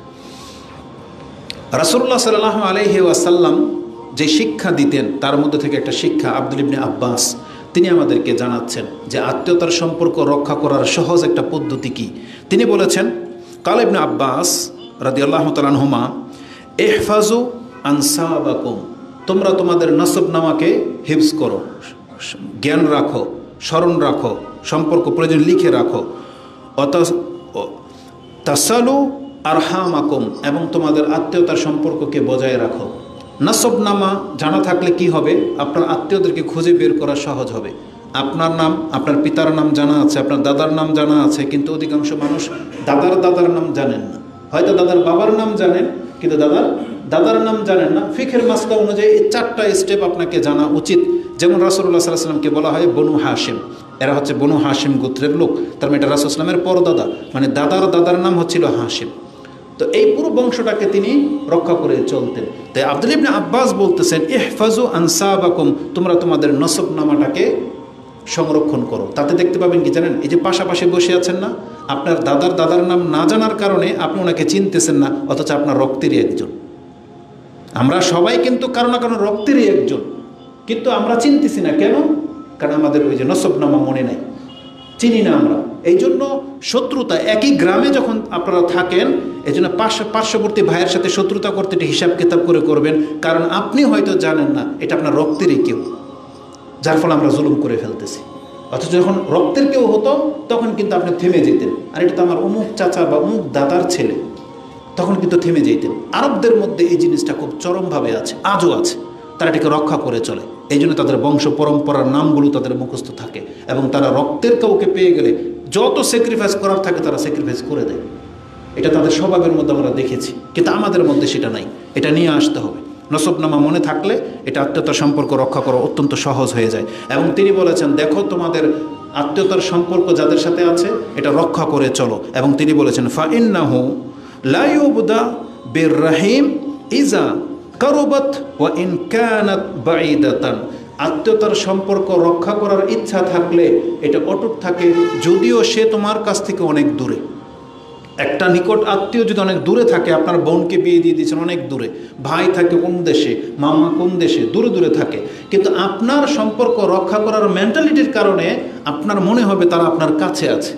রাসূলুল্লাহ সাল্লাল্লাহু আলাইহি ওয়াসাল্লাম যে শিক্ষা দিতেন তার মধ্যে থেকে একটা শিক্ষা আব্দুল ইবনে আব্বাস তিনি আমাদেরকে জানাচ্ছেন যে আত্মীয়তার সম্পর্ক রক্ষা করার সহজ একটা পদ্ধতি কি। তিনি বলেছেন, কাল ইবনে আব্বাস রাদিয়াল্লাহু তাআলা আনহুমা, ইহফাজু আনসাবাকুম, তোমরা তোমাদের নসবনামাকে হিফজ করো, জ্ঞান রাখো, স্মরণ রাখো, সম্পর্ক প্রয়োজন লিখে রাখো। তাসালু আরহামাকুম, এবং তোমাদের আত্মীয়তার সম্পর্ককে বজায় রাখো। নসবনামা জানা থাকলে কি হবে, আপনার আত্মীয়দেরকে খুঁজে বের করা সহজ হবে। আপনার নাম, আপনার পিতার নাম জানা আছে, আপনার দাদার নাম জানা আছে, কিন্তু অধিকাংশ মানুষ দাদার নাম জানেন না। হয়তো দাদার বাবার নাম জানেন, কিন্তু দাদার নাম জানেন না। ফিকহের মাসলা অনুযায়ী এই 4টা স্টেপ আপনাকে জানা উচিত। যেমন রাসূলুল্লাহ সাল্লাল্লাহু আলাইহি ওয়াসাল্লামকে বলা হয় বনু হাশিম, এরা হচ্ছে বনু হাশিম গোত্রের লোক, তার মানে এটা রাসূলুল্লাহ সাল্লাল্লাহু আলাইহি ওয়াসাল্লামের পরদাদা, মানে দাদার নাম হচ্ছিল হাশিম। তো এই পুরো বংশটাকে তিনি রক্ষা করে চলতেন। তাই আব্দুল ইবনে আব্বাস বলতেছেন, ইহফাজু আনসাবাকুম, তোমরা তোমাদের নসবনামাটাকে সংরক্ষণ করো। তাতে দেখতে পাবেন কি জানেন, এই যে পাশাপাশি বসে আছেন না, আপনার দাদার নাম না জানার কারণে আপনি ওনাকে চিনতেছেন না, অথচ আপনার রক্তেরই একজন। আমরা সবাই কিন্তু কারো না কারো রক্তেরই একজন, কিন্তু আমরা চিনতেছি না। কেন? কারণ আমাদের ওই যে নসবনামা মনে নাই, চিনি না আমরা। এই জন্য শত্রুতা, একই গ্রামে যখন আপনারা থাকেন, এই জন্য পার্শ্ববর্তী ভাইয়ের সাথে শত্রুতা করতে এটা হিসাব কিতাব করে করবেন, কারণ আপনি হয়তো জানেন না এটা আপনার রক্তেরই কেউ, যার ফলে আমরা জুলুম করে ফেলতেছি। অথচ যখন রক্তের কেউ হতো তখন কিন্তু আপনি থেমে যেতেন, আর এটা তো আমার অমুক চাচা বা অমুক দাদার ছেলে, তখন কিন্তু থেমে যেতেন। আরবদের মধ্যে এই জিনিসটা খুব চরমভাবে আছে, আজও আছে, তারা এটাকে রক্ষা করে চলে। এই জন্য তাদের বংশ পরম্পরার নামগুলো তাদের মুখস্থ থাকে, এবং তারা রক্তের কাউকে পেয়ে গেলে যত স্যাক্রিফাইস করার থাকে তারা স্যাক্রিফাইস করে দেয়। এটা তাদের স্বভাবের মধ্যে আমরা দেখেছি, কিন্তু আমাদের মধ্যে সেটা নাই। এটা নিয়ে আসতে হবে। নসবনামা মনে থাকলে এটা আত্মীয়তার সম্পর্ক রক্ষা করা অত্যন্ত সহজ হয়ে যায়। এবং তিনি বলেছেন, দেখো তোমাদের আত্মীয়তার সম্পর্ক যাদের সাথে আছে এটা রক্ষা করে চলো। এবং তিনি বলেছেন, ফাইন্নাহু লা ইউবদা বিররাহিম ইজা কারবাত ওয়া ইন কানাত বাঈদাতান, আত্মীয়তার সম্পর্ক রক্ষা করার ইচ্ছা থাকলে এটা অটুট থাকে, যদিও সে তোমার কাছ থেকে অনেক দূরে। একটা নিকট আত্মীয় যদি অনেক দূরে থাকে, আপনার বোনকে বিয়ে দিয়ে দিয়েছেন অনেক দূরে, ভাই থাকে কোন দেশে, মামা কোন দেশে, দূরে থাকে, কিন্তু আপনার সম্পর্ক রক্ষা করার মেন্টালিটির কারণে আপনার মনে হবে তারা আপনার কাছে আছে,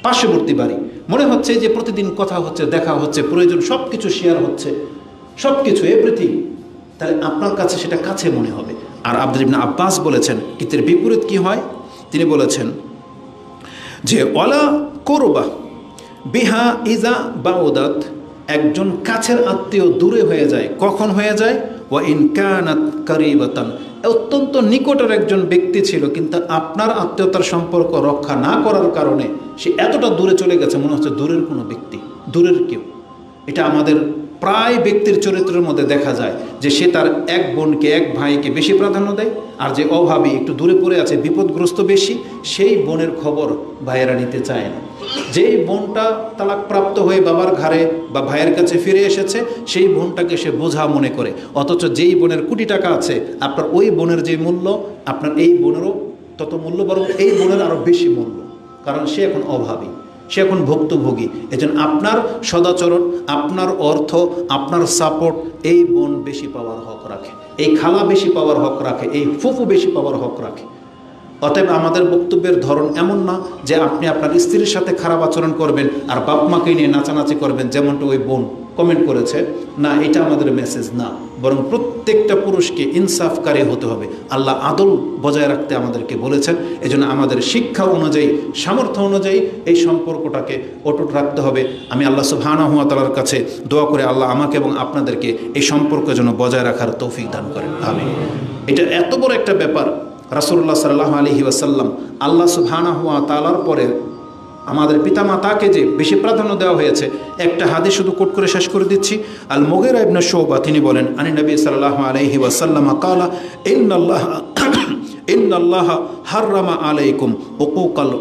পার্শ্ববর্তী বাড়ি, মনে হচ্ছে যে প্রতিদিন কথা হচ্ছে, দেখা হচ্ছে, প্রয়োজন সব কিছু শেয়ার হচ্ছে, সব কিছু এভরিথিং, তাহলে আপনার কাছে সেটা কাছে মনে হবে। আর আব্দুল ইবনে আব্বাস বলেছেন, কিন্তু এর বিপরীত কি হয়, তিনি বলেছেন যে ওয়ালা কুরবা বিহা ইজা বাউদাত, একজন কাছের আত্মীয় দূরে হয়ে যায়, কখন হয়ে যায়, ওয়া ইন কানাত কারিবাতান, অত্যন্ত নিকটের একজন ব্যক্তি ছিল, কিন্তু আপনার আত্মীয়তার সম্পর্ক রক্ষা না করার কারণে সে এতটা দূরে চলে গেছে, মনে হচ্ছে দূরের কোনো ব্যক্তি, দূরের কেউ। এটা আমাদের প্রায় ব্যক্তির চরিত্রের মধ্যে দেখা যায় যে সে তার এক বোনকে, এক ভাইকে বেশি প্রাধান্য দেয়, আর যে অভাবী একটু দূরে পড়ে আছে, বিপদগ্রস্ত বেশি, সেই বোনের খবর ভাইয়েরা নিতে চায় না। যেই বোনটা তালাকপ্রাপ্ত হয়ে বাবার ঘরে বা ভাইয়ের কাছে ফিরে এসেছে, সেই বোনটাকে সে বোঝা মনে করে, অথচ যেই বোনের কোটি টাকা আছে, আপনার ওই বোনের যে মূল্য, আপনার এই বোনেরও তত মূল্য, বরং এই বোনের আরও বেশি মূল্য, কারণ সে এখন অভাবী, সে এখন ভুক্তভোগী। এজন্য আপনার সদাচরণ, আপনার অর্থ, আপনার সাপোর্ট এই বোন বেশি পাওয়ার হক রাখে, এই খালা বেশি পাওয়ার হক রাখে, এই ফুফু বেশি পাওয়ার হক রাখে। অতএব আমাদের বক্তব্যের ধরন এমন না যে আপনি আপনার স্ত্রীর সাথে খারাপ আচরণ করবেন আর বাপ মাকে নিয়ে নাচানাচি করবেন, যেমনটা ওই বোন কমেন্ট করেছে, না, এটা আমাদের মেসেজ না, বরং প্রত্যেকটা পুরুষকে ইনসাফকারী হতে হবে। আল্লাহ আদল বজায় রাখতে আমাদেরকে বলেছেন। এজন্য আমাদের শিক্ষা অনুযায়ী, সামর্থ্য অনুযায়ী এই সম্পর্কটাকে অটুট রাখতে হবে। আমি আল্লাহ সুবহানাহু ওয়া তাআলার কাছে দোয়া করে আল্লাহ আমাকে এবং আপনাদেরকে এই সম্পর্ক যেন বজায় রাখার তৌফিক দান করেন, আমিন। এটা এত বড় একটা ব্যাপার। রাসূলুল্লাহ সাল্লাল্লাহু আলাইহি ওয়াসাল্লাম, আল্লাহ সুবহানাহু ওয়া তাআলার পরে আমাদের পিতামাতাকে যে বেশি প্রাধান্য দেওয়া হয়েছে, একটা হাদিস শুধু কোট করে শেষ করে দিচ্ছি। আল মুগীরা ইবনে শুবা তিনি বলেন, আনি নবী সাল্লাল্লাহু আলাইহি ওয়াসাল্লাম ক্বালা ইন্নাল্লাহা হাররামা আলাইকুম উকুকাল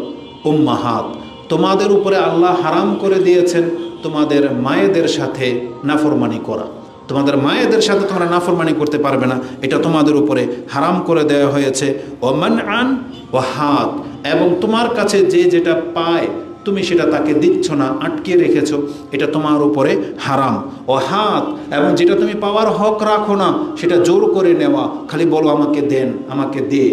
উম্মাহাত, তোমাদের উপরে আল্লাহ হারাম করে দিয়েছেন তোমাদের মায়েদের সাথে নাফরমানি করা। তোমাদের মায়েদের সাথে তোমরা নাফরমানি করতে পারবে না, এটা তোমাদের উপরে হারাম করে দেওয়া হয়েছে। ও মানআন ও হাত, এবং তোমার কাছে যে যেটা পায় তুমি সেটা তাকে দিচ্ছ না, আটকে রেখেছো, এটা তোমার উপরে হারাম। ও হাত, এবং যেটা তুমি পাওয়ার হক রাখো না সেটা জোর করে নেওয়া, খালি বলো আমাকে দেন, আমাকে দে,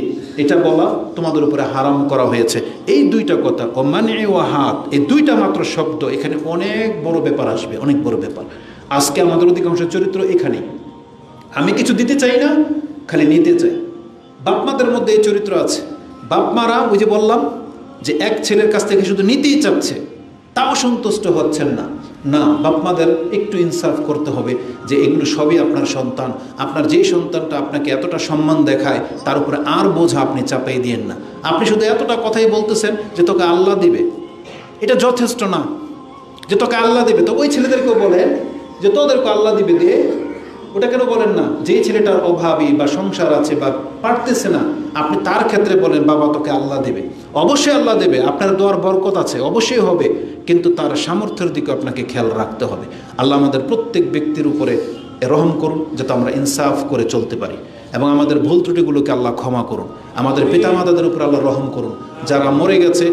এটা বলা তোমাদের উপরে হারাম করা হয়েছে। এই দুইটা কথা, ও মানে ও হাত, এই দুইটা মাত্র শব্দ, এখানে অনেক বড় ব্যাপার আসবে, অনেক বড় ব্যাপার। আজকে আমাদের অধিকাংশ চরিত্র এখানেই, আমি কিছু দিতে চাই না, খালি নিতে চাই। বাপমাদের মধ্যে এই চরিত্র আছে। বাপমারা ওই যে বললাম যে এক ছেলের কাছ থেকে শুধু নিতেই চাচ্ছে, তাও সন্তুষ্ট হচ্ছেন না। না, বাপমাদের একটু ইনসাফ করতে হবে যে এগুলো সবই আপনার সন্তান, আপনার যেই সন্তানটা আপনাকে এতটা সম্মান দেখায় তার উপরে আর বোঝা আপনি চাপাই দিয়েন না। আপনি শুধু এতটা কথাই বলতেছেন যে তোকে আল্লাহ দিবে, এটা যথেষ্ট না। যে তোকে আল্লাহ দিবে, তো ওই ছেলেদেরকেও বলেন যে তোদেরকে আল্লাহ দিবে দে, ওটা কেন বলেন না? যেই ছেলেটার অভাবী বা সংসার আছে বা পারতেছে না, আপনি তার ক্ষেত্রে বলেন বাবা তোকে আল্লাহ দেবে। অবশ্যই আল্লাহ দেবে, আপনার দোয়ার বরকত আছে, অবশ্যই হবে, কিন্তু তার সামর্থ্যের দিকে আপনাকে খেয়াল রাখতে হবে। আল্লাহ আমাদের প্রত্যেক ব্যক্তির উপরে রহম করুন যাতে আমরা ইনসাফ করে চলতে পারি, এবং আমাদের ভুল ত্রুটিগুলোকে আল্লাহ ক্ষমা করুন। আমাদের পিতামাতাদের উপর আল্লাহ রহম করুন, যারা মরে গেছে